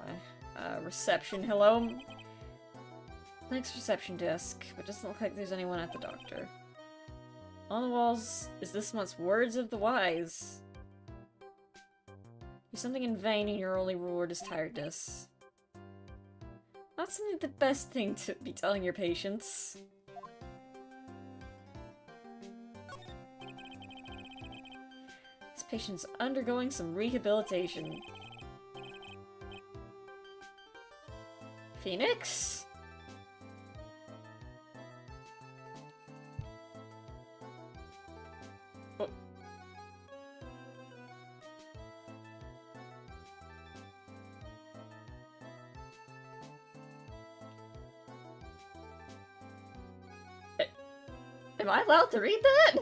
reception, hello? Next reception desk, but doesn't look like there's anyone at the doctor. On the walls is this month's Words of the Wise. Do something in vain and your only reward is tiredness. Not something the best thing to be telling your patients. This patient's undergoing some rehabilitation. Phoenix? Oh. Am I allowed to read that?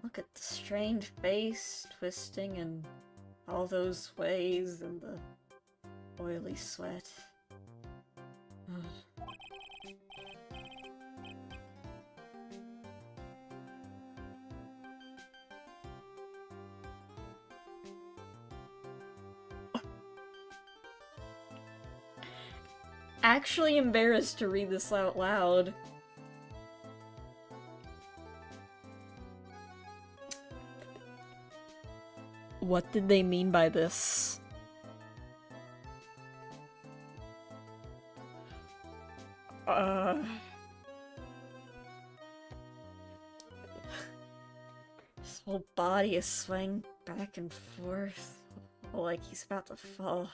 Look at the strained face, twisting in all those ways, and the oily sweat. Actually embarrassed to read this out loud. What did they mean by this? His whole body is swaying back and forth, like he's about to fall.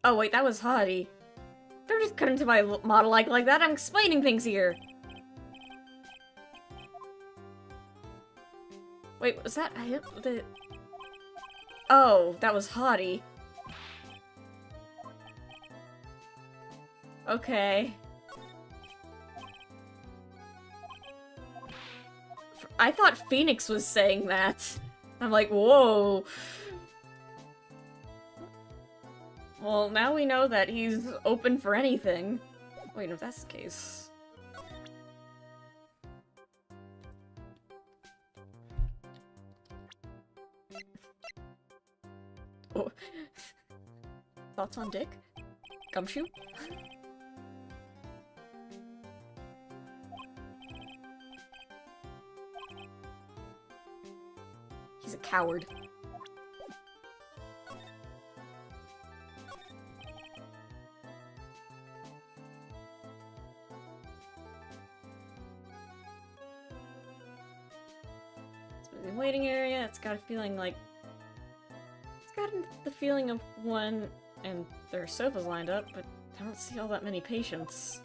Oh wait, that was Hottie. Don't just cut into my model like that, I'm explaining things here! Wait, was that the... Oh, that was Hottie. Okay. I thought Phoenix was saying that. I'm like, whoa. Well, now we know that he's open for anything. Wait, if that's the case... Oh. Thoughts on Dick? Gumshoe? He's a coward. The waiting area, it's got a feeling like... It's got the feeling of one, and there are sofas lined up, but I don't see all that many patients.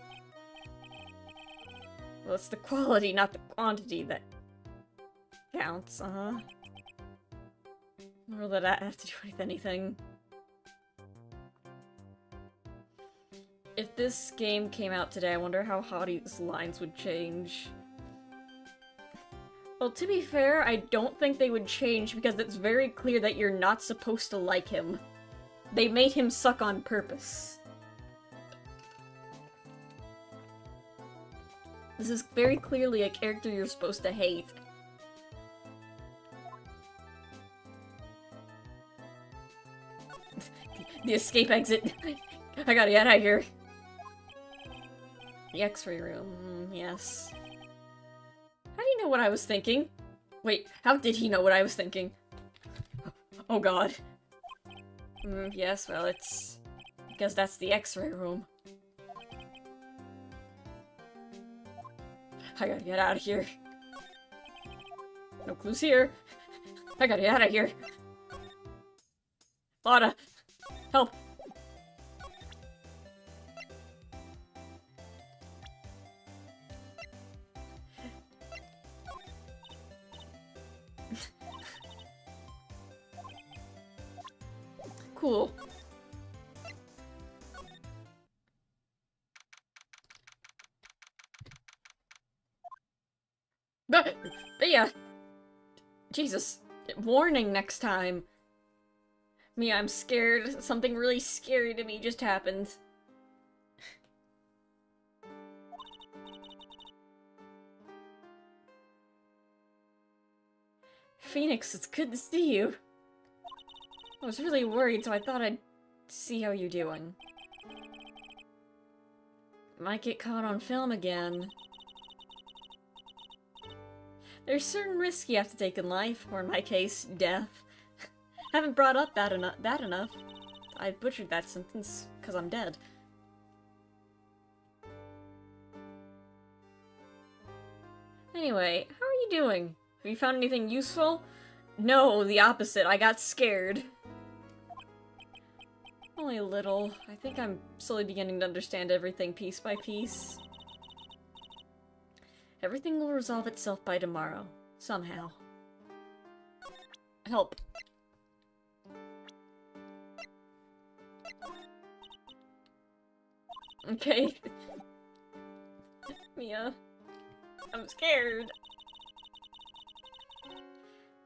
Well, it's the quality, not the quantity that counts, Or that I have to do with anything. If this game came out today, I wonder how Hottie's lines would change. Well, to be fair, I don't think they would change because it's very clear that you're not supposed to like him. They made him suck on purpose. This is very clearly a character you're supposed to hate. The escape exit. I gotta get out of here. The X-ray room, yes. How do you know what I was thinking? Wait, how did he know what I was thinking? Oh god. Yes, well, it's... because that's the X-ray room. I gotta get out of here. No clues here. I gotta get out of here. Lotta, help. Cool. But yeah. Jesus. Warning next time. Me, I'm scared. Something really scary to me just happened. Phoenix, it's good to see you. I was really worried, so I thought I'd see how you're doing. Might get caught on film again. There's certain risks you have to take in life, or in my case, death. Haven't brought up that enough. I butchered that sentence, because I'm dead. Anyway, how are you doing? Have you found anything useful? No, the opposite. I got scared. Only a little. I think I'm slowly beginning to understand everything piece by piece. Everything will resolve itself by tomorrow. Somehow. Help. Okay. Mia. I'm scared.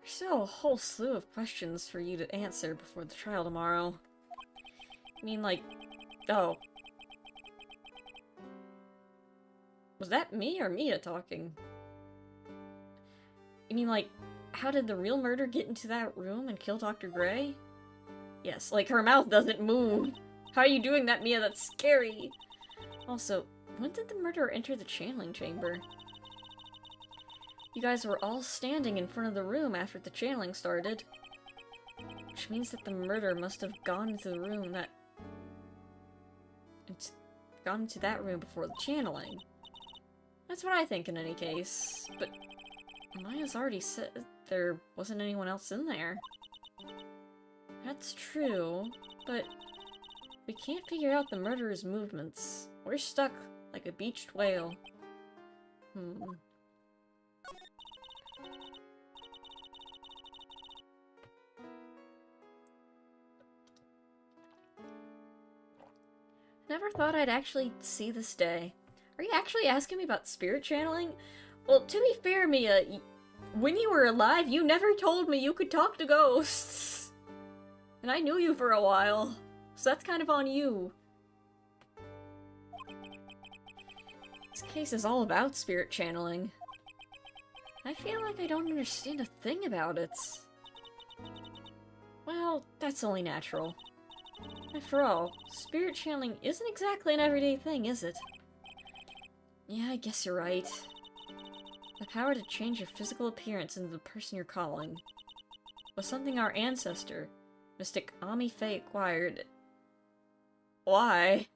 There's still a whole slew of questions for you to answer before the trial tomorrow. I mean, like... oh. Was that me or Mia talking? You mean, like, how did the real murder get into that room and kill Dr. Gray? Yes, like, her mouth doesn't move. How are you doing that, Mia? That's scary. Also, when did the murderer enter the channeling chamber? You guys were all standing in front of the room after the channeling started. Which means that the murderer must have gone into the room that... it's gone into that room before the channeling. That's what I think in any case, but Maya's already said there wasn't anyone else in there. That's true, but we can't figure out the murderer's movements. We're stuck like a beached whale. Never thought I'd actually see this day. Are you actually asking me about spirit channeling? Well, to be fair, Mia, when you were alive, you never told me you could talk to ghosts. And I knew you for a while, so that's kind of on you. This case is all about spirit channeling. I feel like I don't understand a thing about it. Well, that's only natural. After all, spirit channeling isn't exactly an everyday thing, is it? Yeah, I guess you're right. The power to change your physical appearance into the person you're calling was something our ancestor, Mystic Ami Faye, acquired. Why?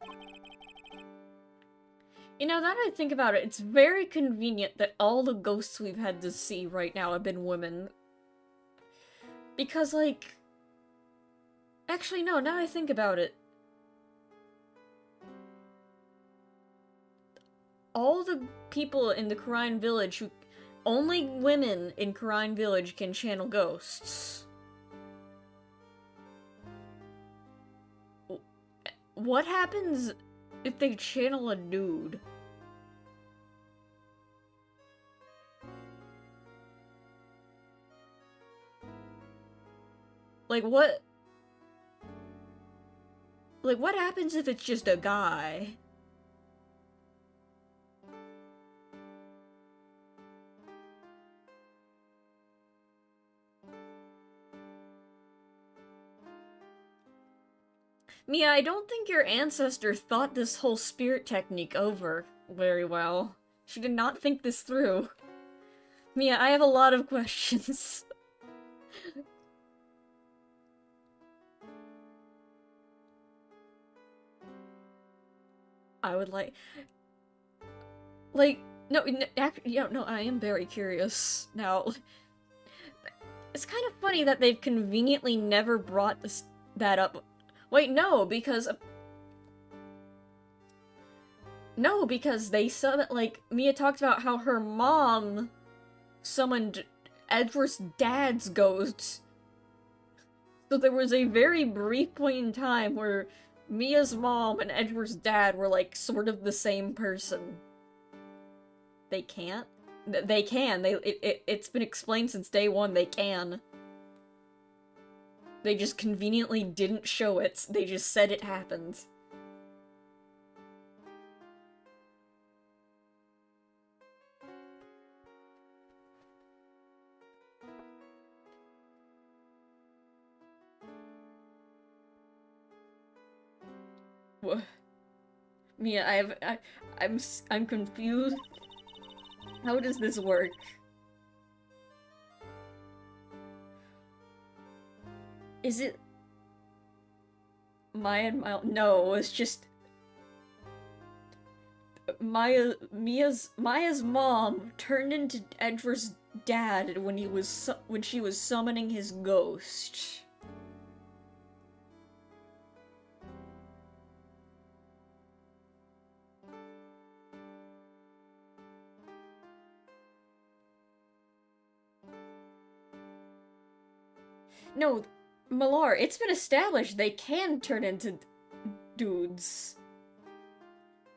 You know, now that I think about it, it's very convenient that all the ghosts we've had to see right now have been women. Because, like... actually, no, now I think about it. All the people in the Khurine village who... only women in Khurine village can channel ghosts. What happens if they channel a dude? Like, what... like, what happens if it's just a guy? Mia, I don't think your ancestor thought this whole spirit technique over very well. She did not think this through. Mia, I have a lot of questions. I would like... no, no, I am very curious. Now, it's kind of funny that they've conveniently never brought that up. Wait, no, because... No, because they summoned, like, Mia talked about how her mom summoned Edward's dad's ghost. So there was a very brief point in time where Mia's mom and Edward's dad were, like, sort of the same person. They can't? They can. It's been explained since day one, they can. They just conveniently didn't show it. They just said it happened. What? Mia, I'm confused. How does this work? Is it... Maya and Miles? No, it's just... Maya's mom turned into Edward's dad when she was summoning his ghost. No, Malar, it's been established they can turn into dudes.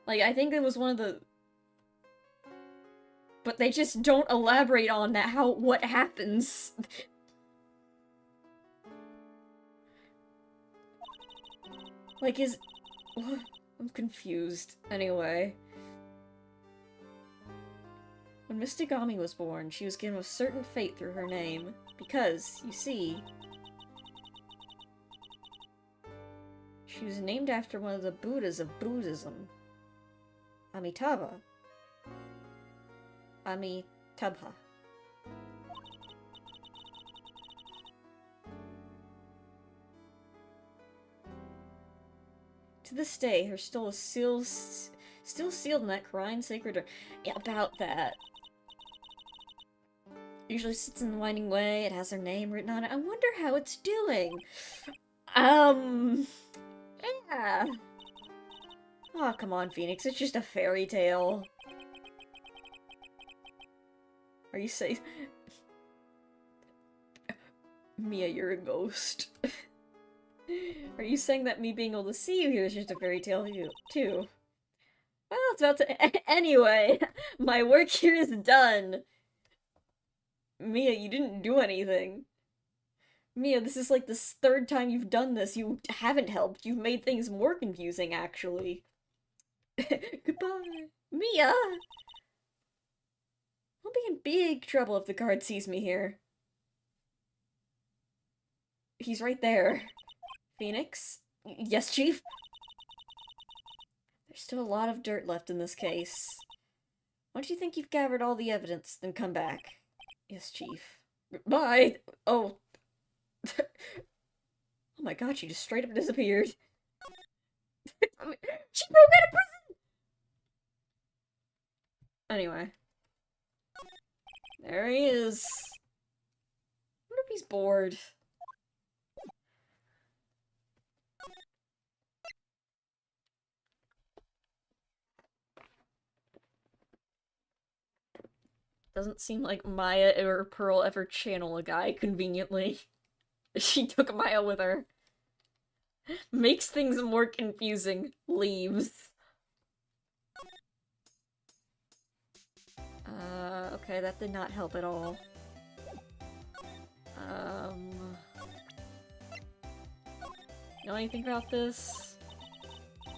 Like, I think it was one of the... But they just don't elaborate on that, what happens. Like, I'm confused. Anyway. When Mystigami was born, she was given a certain fate through her name. Because, you see... She was named after one of the Buddhas of Buddhism. Amitabha. Amitabha. To this day, her soul is still sealed in that Korean sacred earth. Yeah, about that. Usually sits in the winding way, it has her name written on it. I wonder how it's doing. Yeah. Oh, come on, Phoenix, it's just a fairy tale. Are you saying... Mia, you're a ghost. Are you saying that me being able to see you here is just a fairy tale too? Well, it's about to... Anyway, my work here is done. Mia, you didn't do anything. Mia, this is like the third time you've done this. You haven't helped. You've made things more confusing, actually. Goodbye. Mia! I'll be in big trouble if the guard sees me here. He's right there. Phoenix? Yes, Chief? There's still a lot of dirt left in this case. Once you think you've gathered all the evidence, then come back. Yes, Chief. Bye! Oh. Oh my god, she just straight up disappeared. She broke out of prison! Anyway. There he is. I wonder if he's bored. Doesn't seem like Maya or Pearl ever channel a guy conveniently. She took Maya with her. Makes things more confusing. Leaves. Okay, that did not help at all. Know anything about this?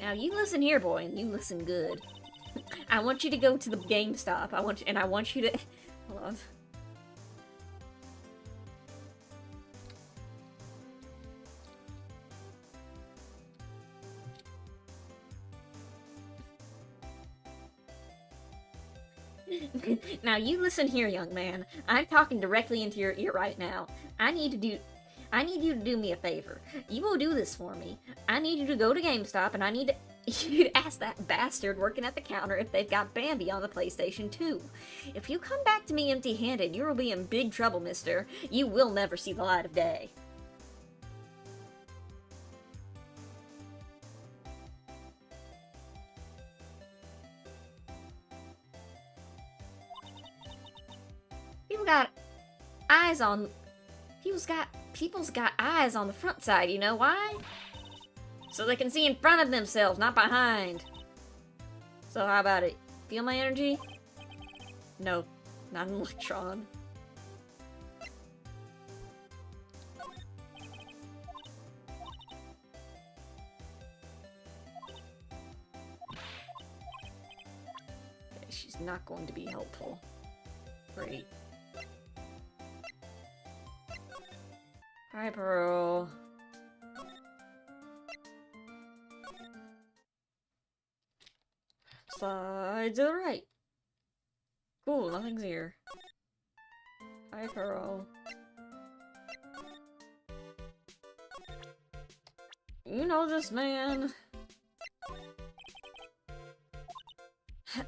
Now you listen here, boy, and you listen good. I want you to go to the GameStop. I want you to... Hold on. Now you listen here, young man. I'm talking directly into your ear right now. I need you to do me a favor. You will do this for me. I need you to go to GameStop and I need you to ask that bastard working at the counter if they've got Bambi on the PlayStation 2. If you come back to me empty-handed, you will be in big trouble, mister. You will never see the light of day. People's got eyes on the front side, you know why? So they can see in front of themselves, not behind. So how about it? Feel my energy? No, not an electron. Okay, she's not going to be helpful. Great. Hi, Pearl. Slide to the right. Cool, nothing's here. Hi, Pearl. You know this man.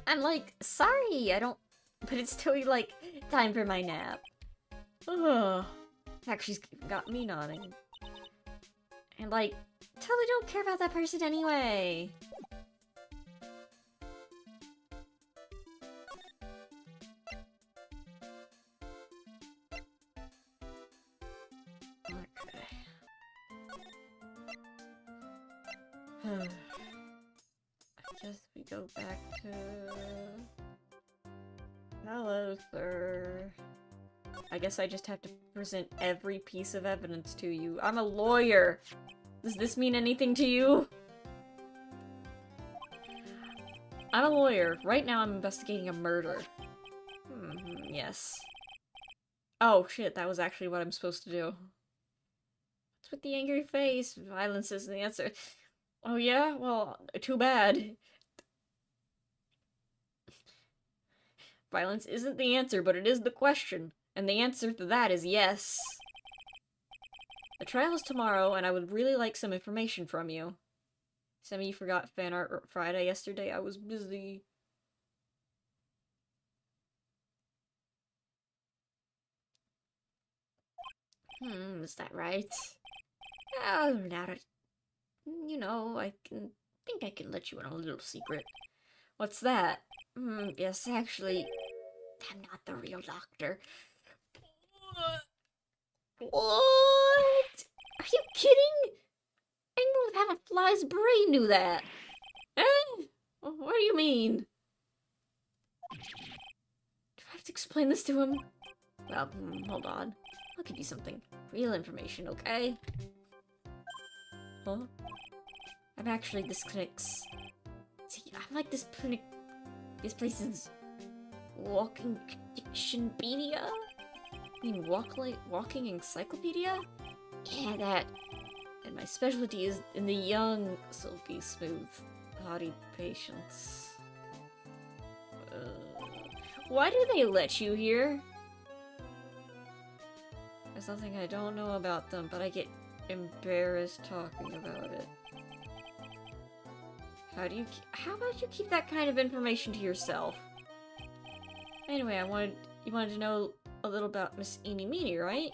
I'm like, sorry, I don't... But it's still, like, time for my nap. Ugh. Heck, she's got me nodding. And, like, totally don't care about that person anyway. Okay. I guess we go back to... Hello, sir. I guess I just have to present every piece of evidence to you. I'm a lawyer! Does this mean anything to you? I'm a lawyer. Right now I'm investigating a murder. Yes. Oh shit, that was actually what I'm supposed to do. What's with the angry face? Violence isn't the answer. Oh yeah? Well, too bad. Violence isn't the answer, but it is the question. And the answer to that is yes. The trial is tomorrow, and I would really like some information from you. Some of you forgot fan art Friday yesterday. I was busy. Is that right? Oh, now that... You know, I think I can let you in on a little secret. What's that? Yes, actually, I'm not the real doctor. What? Are you kidding? Anyone with half a fly's brain knew that. Eh? What do you mean? Do I have to explain this to him? Well, hold on. I'll give you something. Real information, okay? Huh? I'm actually this clinic's... See, I'm like this clinic... This place is... Walking dictionpedia? I mean, walking encyclopedia? Yeah, that. And my specialty is in the young, silky, smooth-bodied patients. Why do they let you here? There's something I don't know about them, but I get embarrassed talking about it. How about you keep that kind of information to yourself? Anyway, you wanted to know a little about Miss Eeny Meeny, right?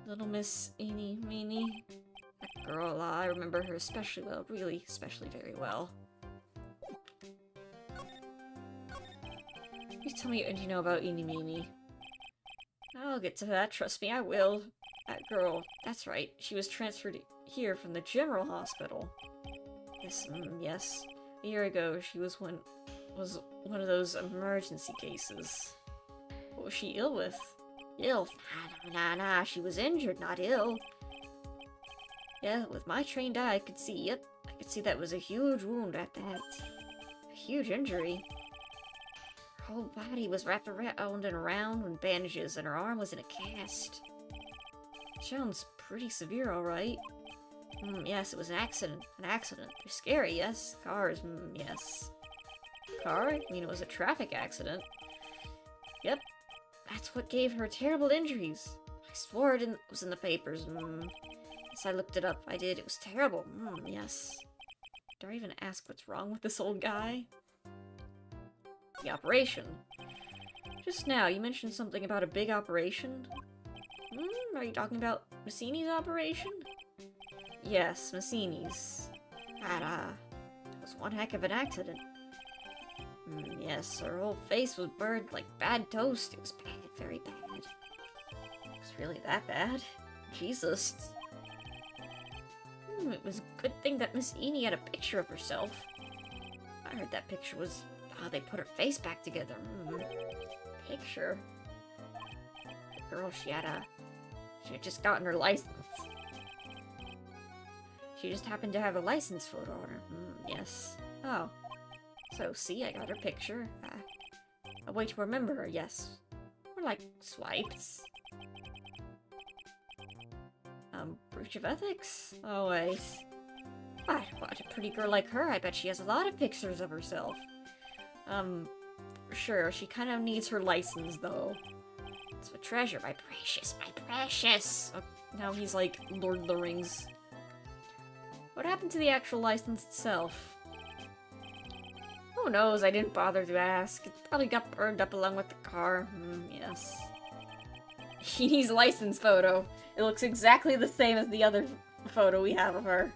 Little Miss Eeny Meeny. That girl, I remember her especially well, really, especially very well. Please tell me what you know about Eeny Meeny. I'll get to that, trust me, I will. That girl, that's right, she was transferred here from the general hospital. Yes. A year ago, she was one of those emergency cases. What was she ill with? Ill? Nah, she was injured, not ill. Yeah, with my trained eye, I could see, yep. I could see that was a huge wound at that. A huge injury. Her whole body was wrapped around and around in bandages, and her arm was in a cast. Sounds pretty severe, alright. Yes, it was an accident. An accident. They're scary, yes. Cars, yes. Car? I mean, it was a traffic accident. Yep, that's what gave her terrible injuries. I swore it was in the papers. Yes, I looked it up. I did. It was terrible. Yes. Do I even ask what's wrong with this old guy? The operation. Just now, you mentioned something about a big operation? Are you talking about Massini's operation? Yes, Massini's. That was one heck of an accident. Yes, her whole face was burned like bad toast. It was bad, very bad. It was really that bad? Jesus. It was a good thing that Miss Eni had a picture of herself. I heard that picture was how they put her face back together. Picture? The girl, she had just gotten her license. She just happened to have a license photo on her. Yes. Oh. So, see, I got her picture. A way to remember her, yes. Or like, swipes. Breach of ethics? Oh, wait. What, a pretty girl like her, I bet she has a lot of pictures of herself. Sure, she kind of needs her license, though. It's a treasure, my precious, my precious! Oh, now he's like Lord of the Rings. What happened to the actual license itself? Who knows, I didn't bother to ask. It probably got burned up along with the car. Yes. He needs a license photo. It looks exactly the same as the other photo we have of her.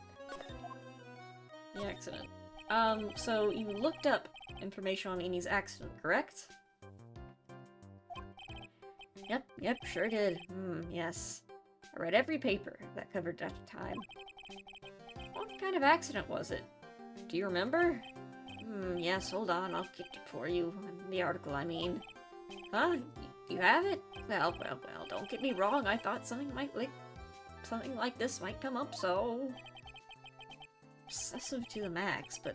The accident. So you looked up information on Eni's accident, correct? Yep, sure did. Yes. I read every paper that covered that time. What kind of accident was it? Do you remember? Yes, hold on, I'll get it for you. The article, I mean. Huh? You have it? Well, don't get me wrong, I thought something like this might come up, so... Obsessive to the max, but...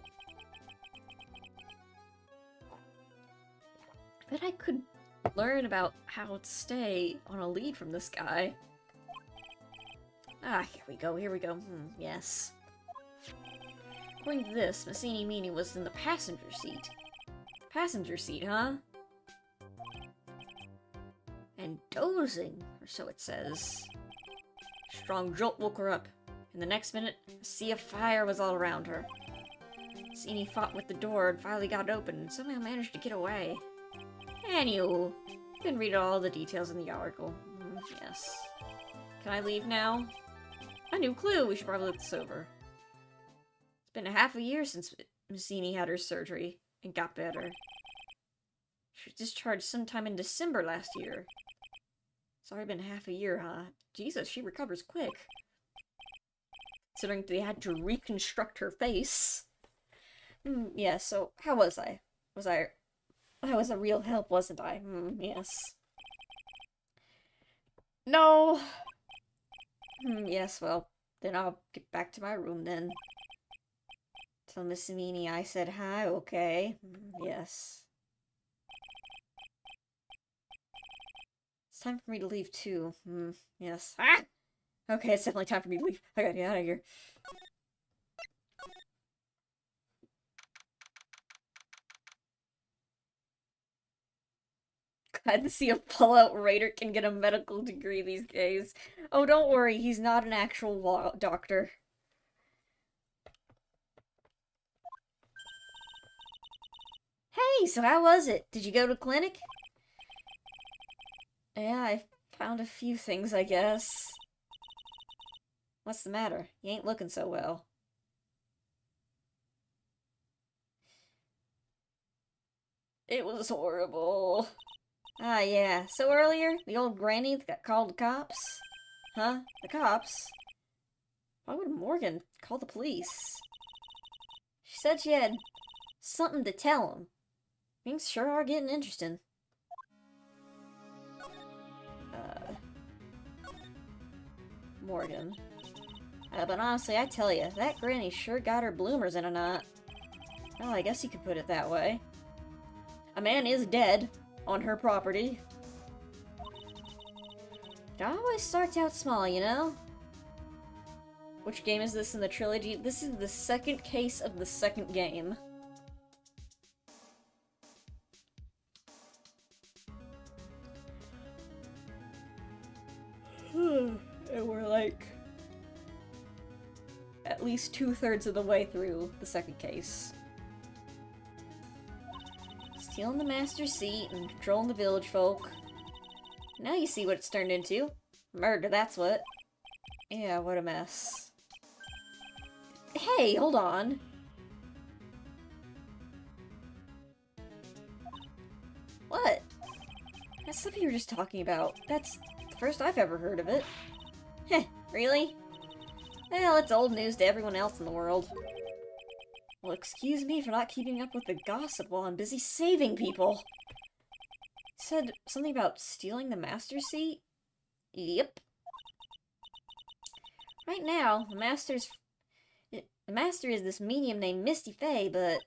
I bet I could learn about how to stay on a lead from this guy. Here we go. Yes. According to this, Massini Meanie was in the passenger seat. Passenger seat, huh? And dozing, or so it says. Strong jolt woke her up. In the next minute, a sea of fire was all around her. Massini fought with the door and finally got it open and somehow managed to get away. Anywho, you can read all the details in the article. Yes. Can I leave now? A new clue! We should probably look this over. It's been half a year since Massini had her surgery and got better. She was discharged sometime in December last year. It's already been half a year, huh? Jesus, she recovers quick. Considering they had to reconstruct her face. Yeah, so how was I? I was a real help, wasn't I? Yes. No! Yes, well, then I'll get back to my room then. Tell Miss Amini I said hi, okay? Yes. It's time for me to leave too. Yes. Ah! Okay, it's definitely time for me to leave. I gotta get out of here. Glad to see a Fallout Raider can get a medical degree these days. Oh, don't worry, he's not an actual doctor. Hey, so how was it? Did you go to clinic? Yeah, I found a few things, I guess. What's the matter? You ain't looking so well. It was horrible. Ah, yeah. So earlier, the old granny that called the cops? Huh? The cops? Why would Morgan call the police? She said she had something to tell him. Things sure are getting interesting. Morgan. But honestly, I tell you, that granny sure got her bloomers in a knot. Well, I guess you could put it that way. A man is dead on her property. It always starts out small, you know? Which game is this in the trilogy? This is the second case of the second game. at least 2/3 of the way through the second case. Stealing the master's seat and controlling the village folk. Now you see what it's turned into. Murder, that's what. Yeah, what a mess. Hey, hold on. What? That stuff you were just talking about. That's the first I've ever heard of it. Heh, really? Well, it's old news to everyone else in the world. Well, excuse me for not keeping up with the gossip while I'm busy saving people. Said something about stealing the master seat? Yep. Right now, the master is this medium named Misty Fey, but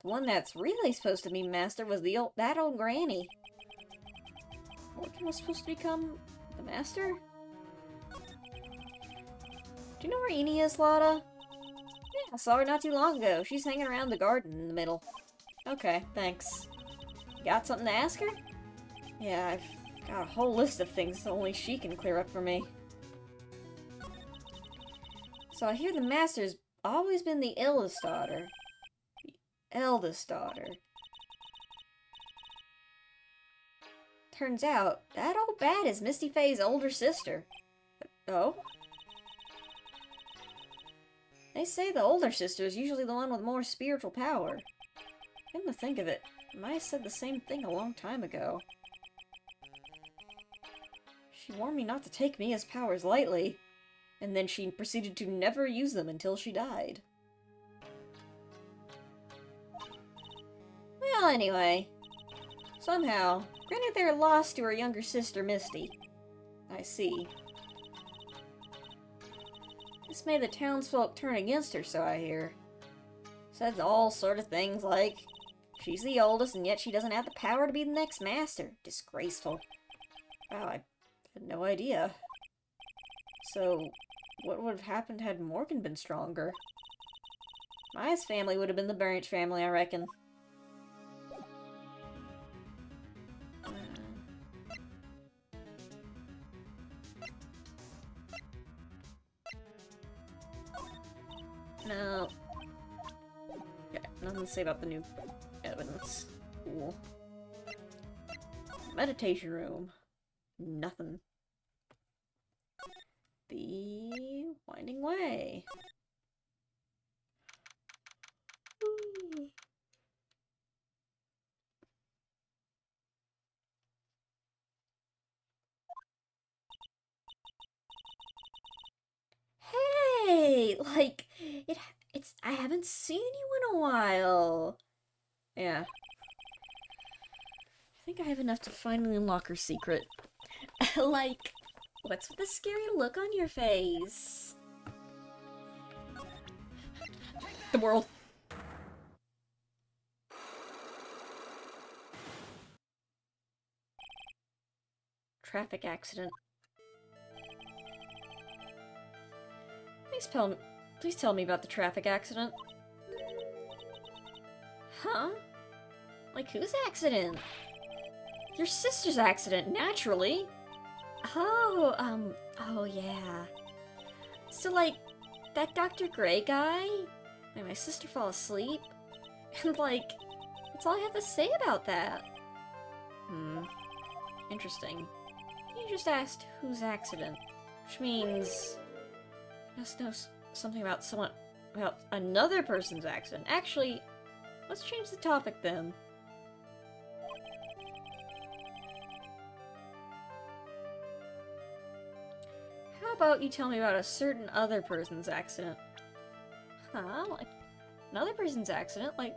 the one that's really supposed to be master was that old granny. What was supposed to become the master? Do you know where Eni is, Lotta? Yeah, I saw her not too long ago. She's hanging around the garden in the middle. Okay, thanks. Got something to ask her? Yeah, I've got a whole list of things only she can clear up for me. So I hear the master's always been the eldest daughter. The eldest daughter. Turns out, that old bat is Misty Fey's older sister. Oh? They say the older sister is usually the one with more spiritual power. Come to think of it, Maya said the same thing a long time ago. She warned me not to take Mia's powers lightly, and then she proceeded to never use them until she died. Well, anyway. Somehow, Granny there lost to her younger sister, Misty. I see. This made the townsfolk turn against her, so I hear. Said all sort of things like, she's the oldest and yet she doesn't have the power to be the next master. Disgraceful. Wow, I had no idea. So, what would have happened had Morgan been stronger? Maya's family would have been the Branch family, I reckon. No. Yeah, nothing to say about the new evidence. Cool. Meditation room. Nothing. The winding way. Whee. Hey, like, it's, I haven't seen you in a while. Yeah. I think I have enough to finally unlock her secret. Like, what's with the scary look on your face? The world. Traffic accident. Please tell me about the traffic accident. Huh? Like, whose accident? Your sister's accident, naturally. Oh, oh yeah. So, like, that Dr. Gray guy made my sister fall asleep? And, like, that's all I have to say about that. Interesting. You just asked whose accident. Which means... you must know something about about another person's accident. Actually, let's change the topic then. How about you tell me about a certain other person's accident? Huh? Like, another person's accident? Like,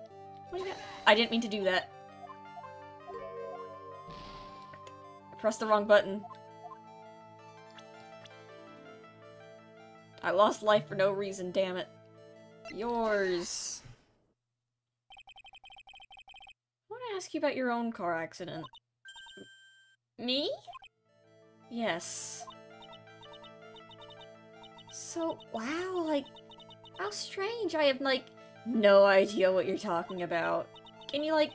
what do you got? I didn't mean to do that. I pressed the wrong button. I lost life for no reason, damn it. Yours. I want to ask you about your own car accident. me? Yes. So, wow, like, how strange. I have, like, No idea what you're talking about. can you, like,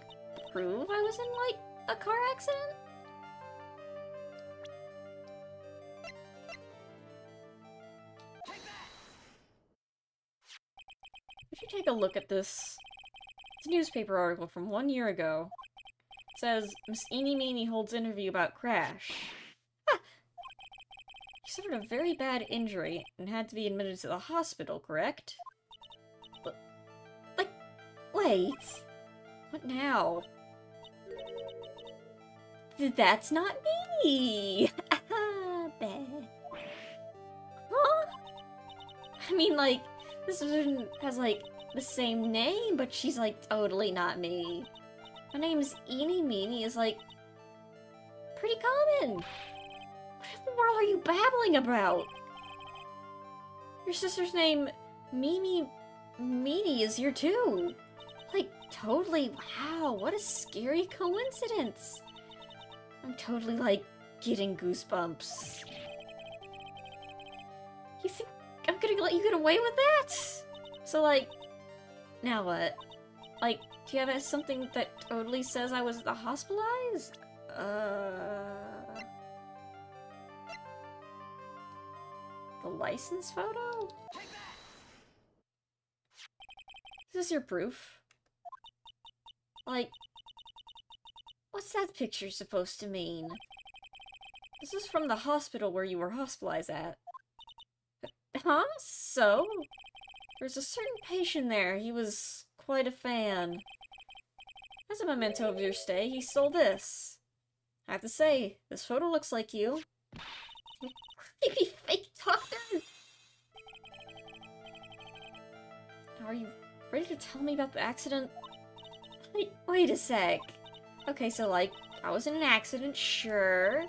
prove I was in, like, a car accident? take a look at this. It's a newspaper article from 1 year ago. It says, Miss Eenie Meenie holds interview about crash. Ah! He suffered a very bad injury and had to be admitted to the hospital, correct? But, like, wait. What now? That's not me! Bad. Huh? I mean, like, this person has, like, the same name, but she's, like, totally not me. My name's Eenie Meenie is, like, pretty common. What in the world are you babbling about? Your sister's name, Mimi Meenie, is here too. Like, totally, wow, what a scary coincidence. I'm totally, like, getting goosebumps. You think I'm gonna let you get away with that? So, like, now what? Like, do you have something that totally says I was hospitalized? The license photo? Is this your proof? Like, what's that picture supposed to mean? This is from the hospital where you were hospitalized at. Huh? So? There's a certain patient there. He was quite a fan. As a memento of your stay, he stole this. I have to say, this photo looks like you. Creepy fake doctor! Are you ready to tell me about the accident? Wait a sec. Okay, so, like, I was in an accident, sure.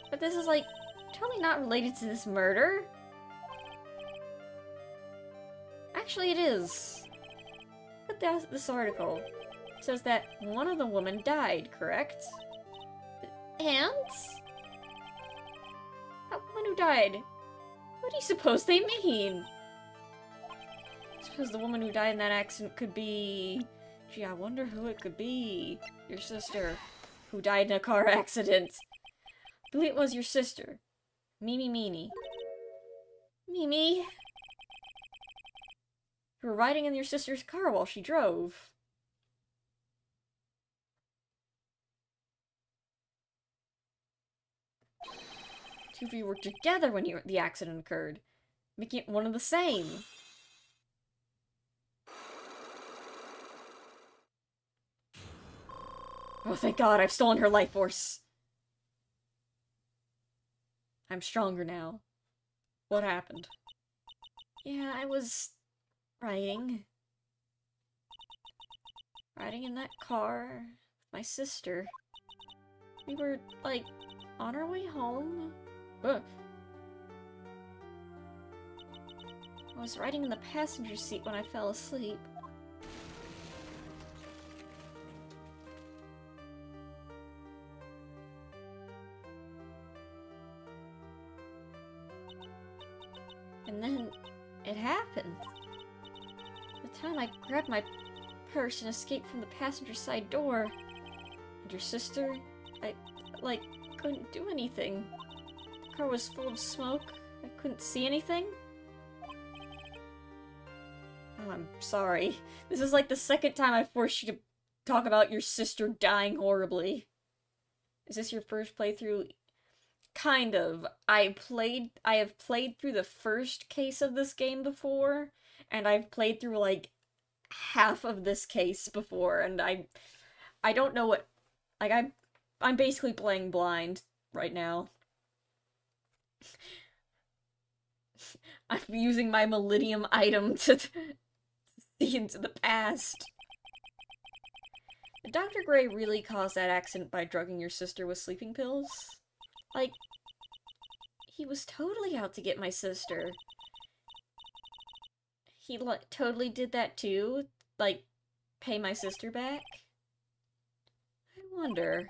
But this is, like, totally not related to this murder. Actually, it is. Look at this article. It says that one of the women died, correct? And? That woman who died. What do you suppose they mean? I suppose the woman who died in that accident could be... Gee, I wonder who it could be. Your sister, who died in a car accident. I believe it was your sister. Mimi Meenie. Mimi? You were riding in your sister's car while she drove. Two of you were together when the accident occurred, making it one and the same. Oh, thank God, I've stolen her life force. I'm stronger now. What happened? Yeah, I was... riding in that car with my sister. We were, like, on our way home. Ugh. I was riding in the passenger seat when I fell asleep. And then it happened. The time I grabbed my purse and escaped from the passenger side door. And your sister, I, like, couldn't do anything. The car was full of smoke. I couldn't see anything. Oh, I'm sorry. This is like the second time I forced you to talk about your sister dying horribly. Is this your first playthrough? Kind of. I have played through the first case of this game before, and I've played through, like, half of this case before, and I don't know what... Like, I'm basically playing blind right now. I'm using my Millennium item to see into the past. Did Dr. Gray really cause that accident by drugging your sister with sleeping pills? Like, he was totally out to get my sister. He, like, totally did that too? Like, pay my sister back? I wonder...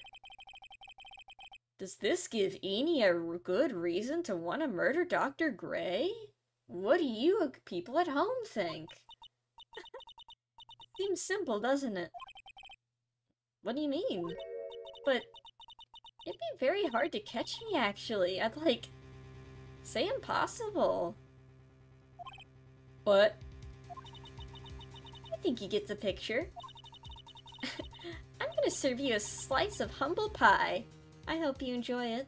Does this give Eenie a good reason to want to murder Dr. Gray? What do you people at home think? Seems simple, doesn't it? What do you mean? But... it'd be very hard to catch me, actually. I'd, like, say impossible. What? think you get the picture. I'm gonna serve you a slice of humble pie. I hope you enjoy it.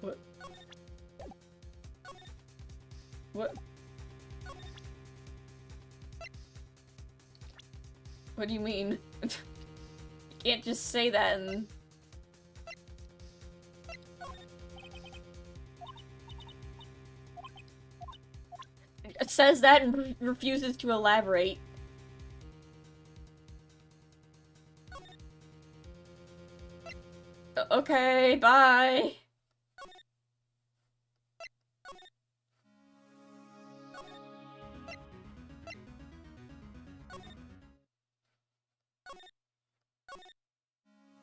What? What? What do you mean? You can't just say that and... It says that and refuses to elaborate. Okay, bye.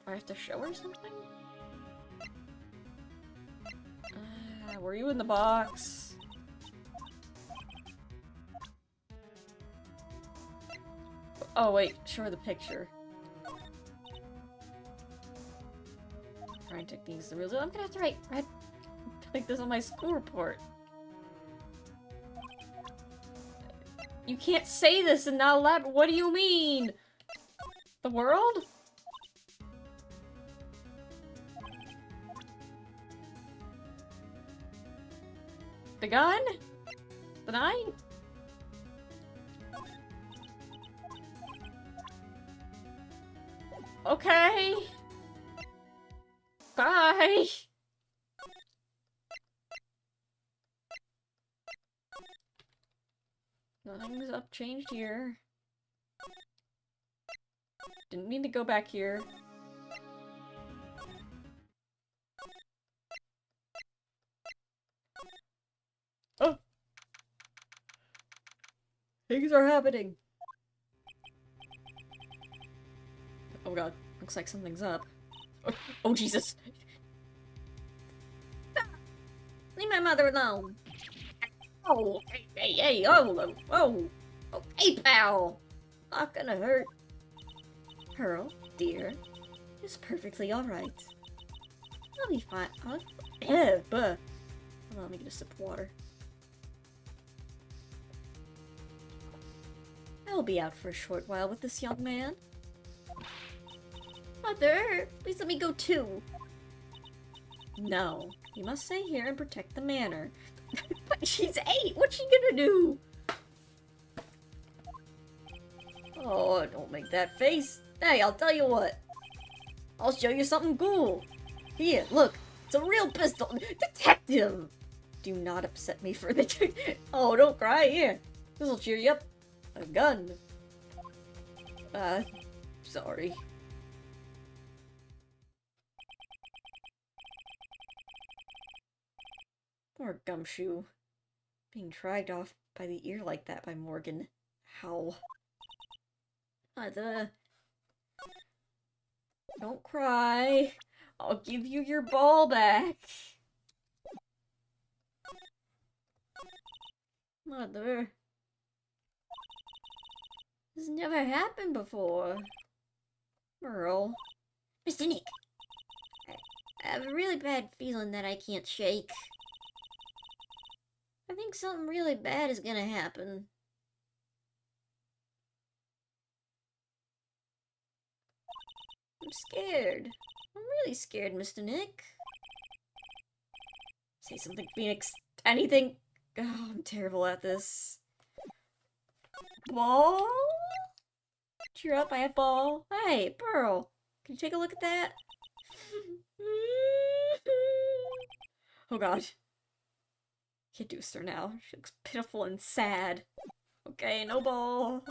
Do I have to show her something? Were you in the box? Oh wait, show her the picture. Try and take these the real deal. I'm gonna have to write like this on my school report. You can't say this and not elaborate. What do you mean? The world? The gun? The 9? Okay. Bye. Nothing's up changed here. Didn't mean to go back here. Oh! Things are happening! Oh god, looks like something's up. Oh Jesus! Leave my mother alone. Oh, hey, oh, Hey, pal. Not gonna hurt. Pearl, dear, it's perfectly alright. I'll be fine. Hold on, let me get a sip of water. I'll be out for a short while with this young man. Mother, please let me go too. No, you must stay here and protect the manor. But she's 8. What's she gonna do? Oh, don't make that face. Hey, I'll tell you what. I'll show you something cool. Here, look. It's a real pistol. Detective! Do not upset me for the... Oh, don't cry. Here. This'll cheer you up. A gun. Sorry. Poor Gumshoe. Being dragged off by the ear like that by Morgan. How? Don't cry. I'll give you your ball back. Mother. This never happened before. Merle. Mr. Nick. I have a really bad feeling that I can't shake. I think something really bad is gonna happen. I'm scared. I'm really scared, Mr. Nick. Say something, Phoenix. Anything. Oh, I'm terrible at this. Ball? Cheer up, I have ball. Hey, Pearl. Can you take a look at that? Oh god. Can't do her now. She looks pitiful and sad. Okay, no ball.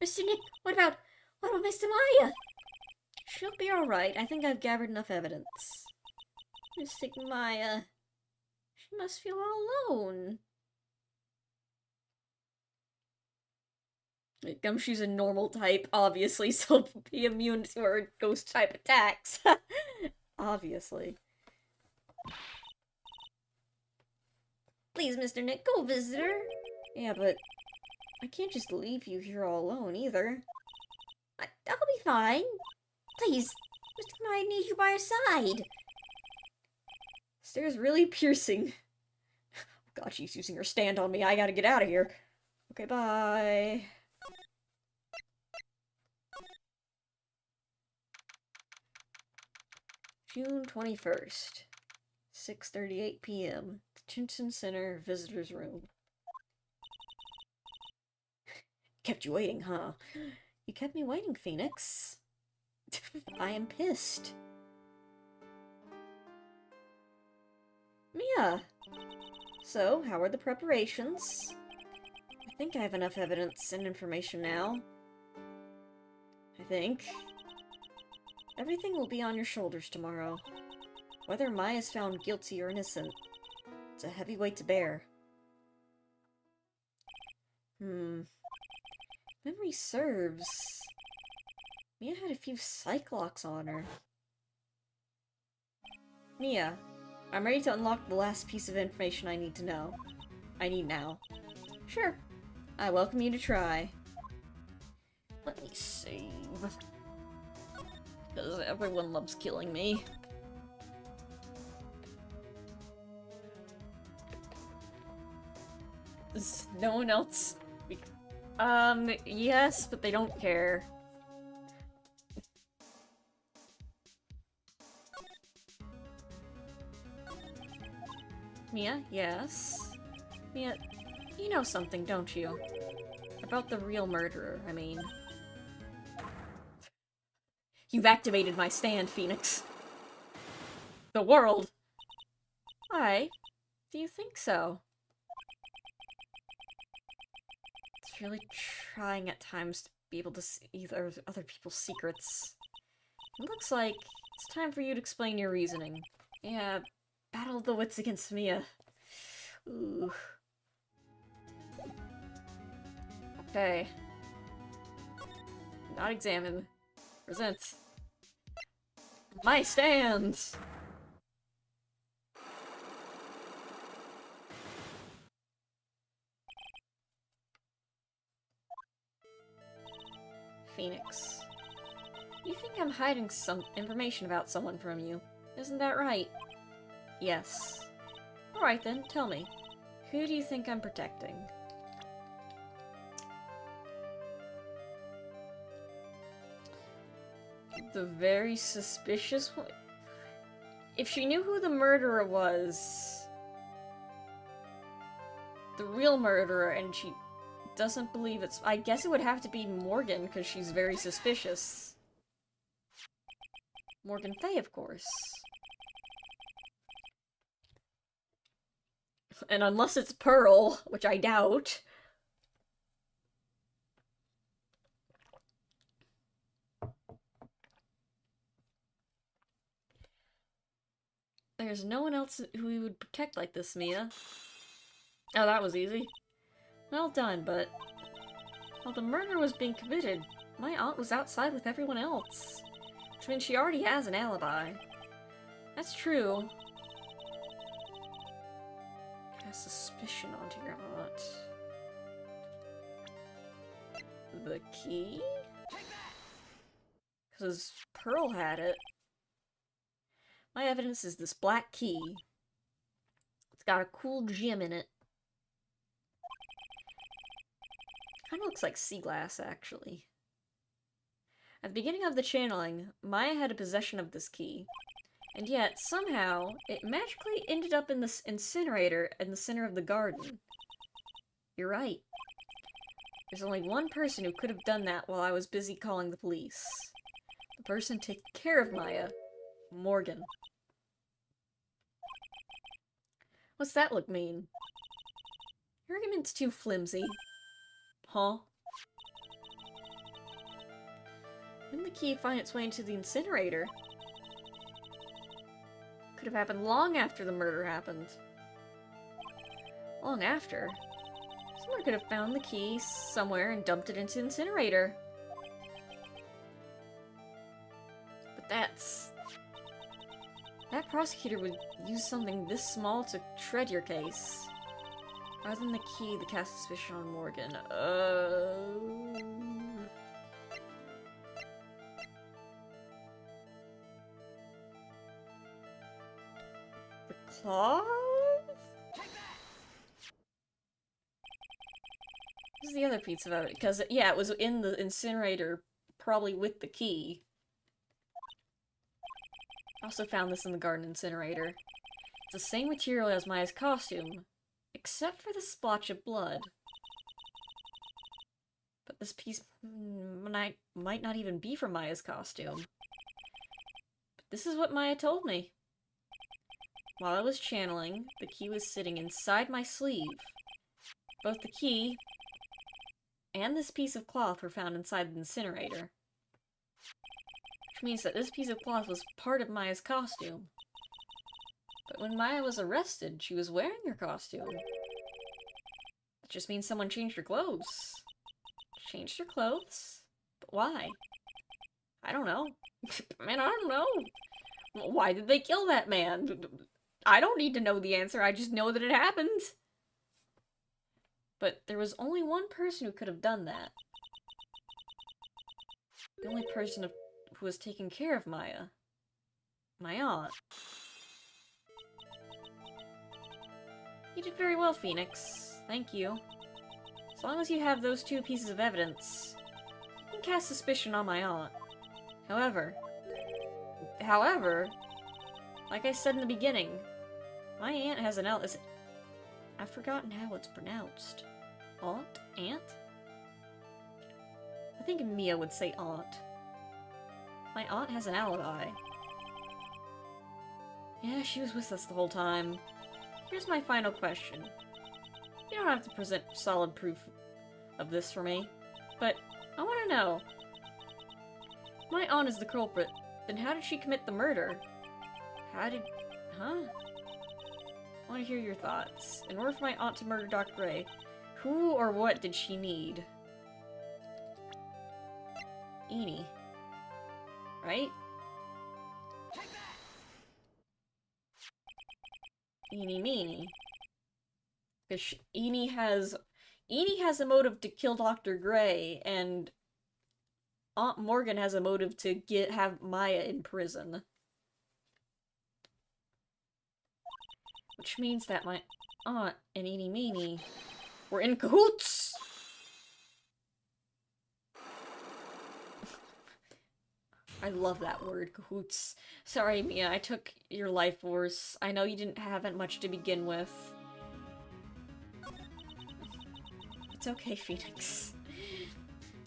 Mr. Nick, what about Mr. Maya? She'll be alright. I think I've gathered enough evidence. Mr. Maya. She must feel all alone. Gumshoe's a normal type, obviously, so he'll be immune to her ghost type attacks. Obviously. Please, Mr. Nick, go visit her. Yeah, but I can't just leave you here all alone, either. I'll be fine. Please, Mr. Maya needs you by her side. Stare's really piercing. Oh god, she's using her stand on me. I gotta get out of here. Okay, bye. June 21st, 6:38 p.m. Detention Center Visitors Room. Kept you waiting, huh? You kept me waiting, Phoenix. I am pissed. Mia! So, how are the preparations? I think I have enough evidence and information now. I think. Everything will be on your shoulders tomorrow. Whether Maya is found guilty or innocent, it's a heavy weight to bear. Memory serves. Mia had a few psych locks on her. Mia, I'm ready to unlock the last piece of information I need to know. I need now. Sure. I welcome you to try. Let me save. Because everyone loves killing me. Is no one else? Yes, but they don't care. Mia, yes? Mia, you know something, don't you? About the real murderer, I mean. You've activated my stand, Phoenix. The world! Why? Do you think so? It's really trying at times to be able to see other people's secrets. It looks like it's time for you to explain your reasoning. Yeah, battle the wits against Mia. Ooh. Okay. Not examine. Present. My stands! Phoenix. You think I'm hiding some information about someone from you, isn't that right? Yes. Alright then, tell me. Who do you think I'm protecting? The very suspicious one? If she knew who the murderer was, the real murderer, and she doesn't believe it's... I guess it would have to be Morgan, because she's very suspicious. Morgan Fay, of course. And unless it's Pearl, which I doubt... There's no one else who we would protect like this, Mia. Oh, that was easy. Well done, but... while the murder was being committed, my aunt was outside with everyone else. Which means she already has an alibi. That's true. Cast suspicion onto your aunt. The key? Because Pearl had it. My evidence is this black key. It's got a cool gem in it. Kinda looks like sea glass, actually. At the beginning of the channeling, Maya had a possession of this key. And yet, somehow, it magically ended up in this incinerator in the center of the garden. You're right. There's only one person who could have done that while I was busy calling the police. The person taking care of Maya. Morgan. What's that look mean? Your argument's too flimsy. Huh? Didn't the key find its way into the incinerator? Could have happened long after the murder happened. Long after? Someone could have found the key somewhere and dumped it into the incinerator. But that's... that prosecutor would use something this small to shred your case. Rather than the key to cast suspicion on Morgan. The claw? Where's the other piece of evidence? Because, yeah, it was in the incinerator, probably with the key. I also found this in the garden incinerator. It's the same material as Maya's costume, except for the splotch of blood. But this piece might not even be from Maya's costume. But this is what Maya told me. While I was channeling, the key was sitting inside my sleeve. Both the key and this piece of cloth were found inside the incinerator. Which means that this piece of cloth was part of Maya's costume. But when Maya was arrested, she was wearing her costume. That just means someone changed her clothes. Changed her clothes? But why? I don't know. Man, I don't know. Why did they kill that man? I don't need to know the answer, I just know that it happened. But there was only one person who could have done that. The only person who was taking care of Maya. My aunt. You did very well, Phoenix. Thank you. As long as you have those two pieces of evidence, you can cast suspicion on my aunt. However, like I said in the beginning, my aunt has an I've forgotten how it's pronounced. Aunt? Aunt? I think Mia would say aunt. My aunt has an alibi. Yeah, she was with us the whole time. Here's my final question. You don't have to present solid proof of this for me, but I want to know. My aunt is the culprit, then how did she commit the murder? Huh? I want to hear your thoughts. In order for my aunt to murder Dr. Gray, who or what did she need? Eenie. Right? Eenie meenie. Because Eenie has a motive to kill Dr. Gray, and Aunt Morgan has a motive to have Maya in prison. Which means that my aunt and Eenie Meenie were in cahoots! I love that word, cahoots. Sorry, Mia, I took your life force. I know you didn't have it much to begin with. It's okay, Phoenix.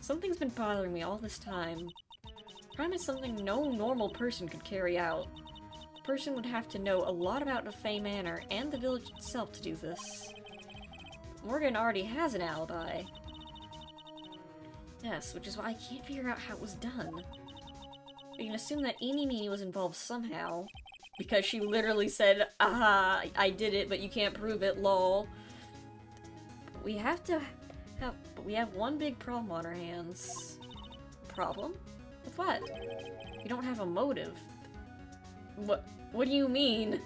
Something's been bothering me all this time. Crime is something no normal person could carry out. The person would have to know a lot about the Fey Manor and the village itself to do this. Morgan already has an alibi. Yes, which is why I can't figure out how it was done. We can assume that Eenie Meenie was involved somehow, because she literally said, "Aha, I did it, but you can't prove it, lol." But we have one big problem on our hands. Problem? With what? We don't have a motive. What do you mean?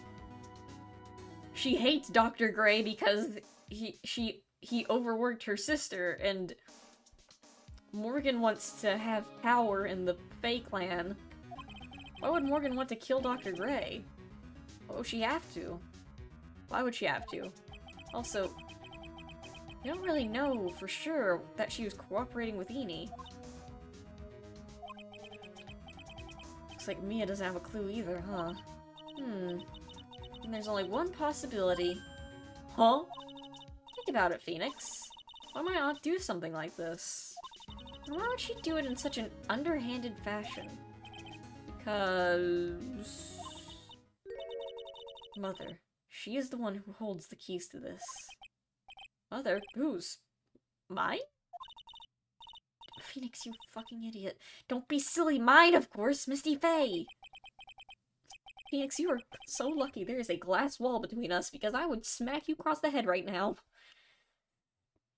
She hates Dr. Gray because he overworked her sister, and Morgan wants to have power in the Fae clan. Why would Morgan want to kill Dr. Gray? Why would she have to? Why would she have to? Also, we don't really know for sure that she was cooperating with Eenie. Looks like Mia doesn't have a clue either, huh? And there's only one possibility. Huh? Think about it, Phoenix. Why might Aunt do something like this? And why would she do it in such an underhanded fashion? Because... Mother. She is the one who holds the keys to this. Mother? Whose? Mine? Phoenix, you fucking idiot. Don't be silly. Mine, of course. Misty Faye. Phoenix, you are so lucky there is a glass wall between us, because I would smack you across the head right now.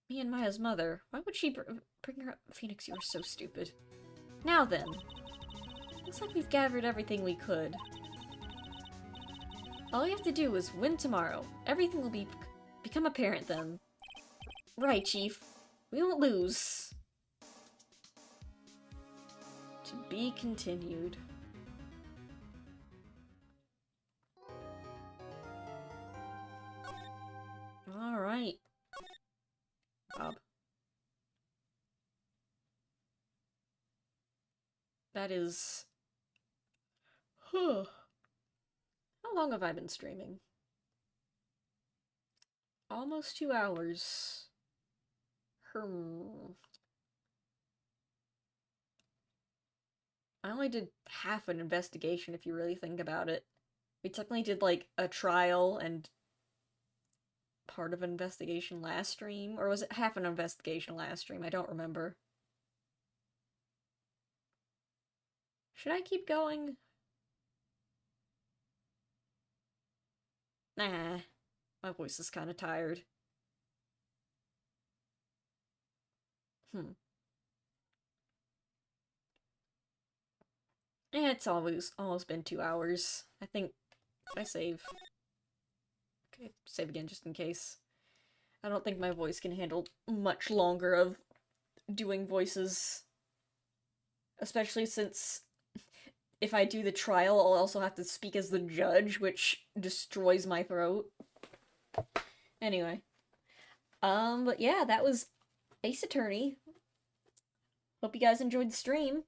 Me and Maya's mother. Why would she bring her up? Phoenix, you are so stupid. Now then. Looks like we've gathered everything we could. All we have to do is win tomorrow. Everything will become apparent then. Right, Chief. We won't lose. To be continued. Alright. Bob. that is... How long have I been streaming? Almost 2 hours. I only did half an investigation if you really think about it. We technically did like a trial and part of an investigation last stream, or was it half an investigation last stream? I don't remember. Should I keep going? Nah, my voice is kind of tired. It's almost been 2 hours. I think... Should I save? Okay, save again just in case. I don't think my voice can handle much longer of doing voices. Especially since if I do the trial, I'll also have to speak as the judge, which destroys my throat. Anyway. But yeah, that was Ace Attorney. Hope you guys enjoyed the stream.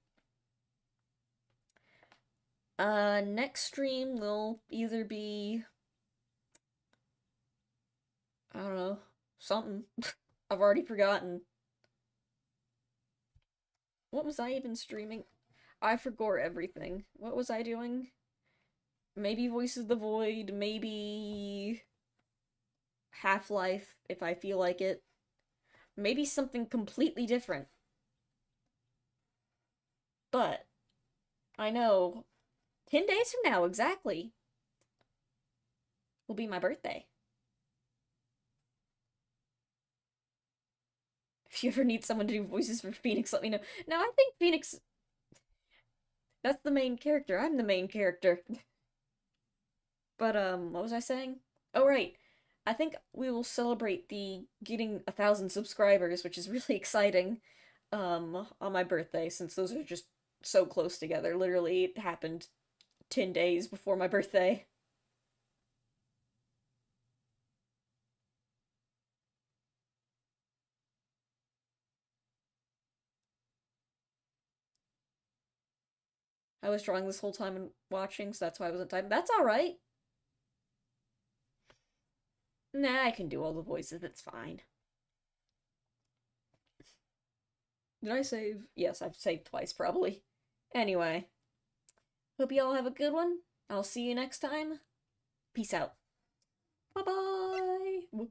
Next stream will either be... I don't know. Something. I've already forgotten. What was I even streaming? I forgot everything. What was I doing? Maybe Voices of the Void, maybe... Half-Life, if I feel like it. Maybe something completely different. But, I know, 10 days from now, exactly, will be my birthday. If you ever need someone to do voices for Phoenix, let me know. No, I think Phoenix... That's the main character. I'm the main character. But, what was I saying? Oh, right. I think we will celebrate the getting 1,000 subscribers, which is really exciting, on my birthday, since those are just so close together. Literally, it happened 10 days before my birthday. I was drawing this whole time and watching, so that's why I wasn't typing. That's alright. Nah, I can do all the voices, it's fine. Did I save? Yes, I've saved twice, probably. Anyway. Hope you all have a good one. I'll see you next time. Peace out. Bye-bye!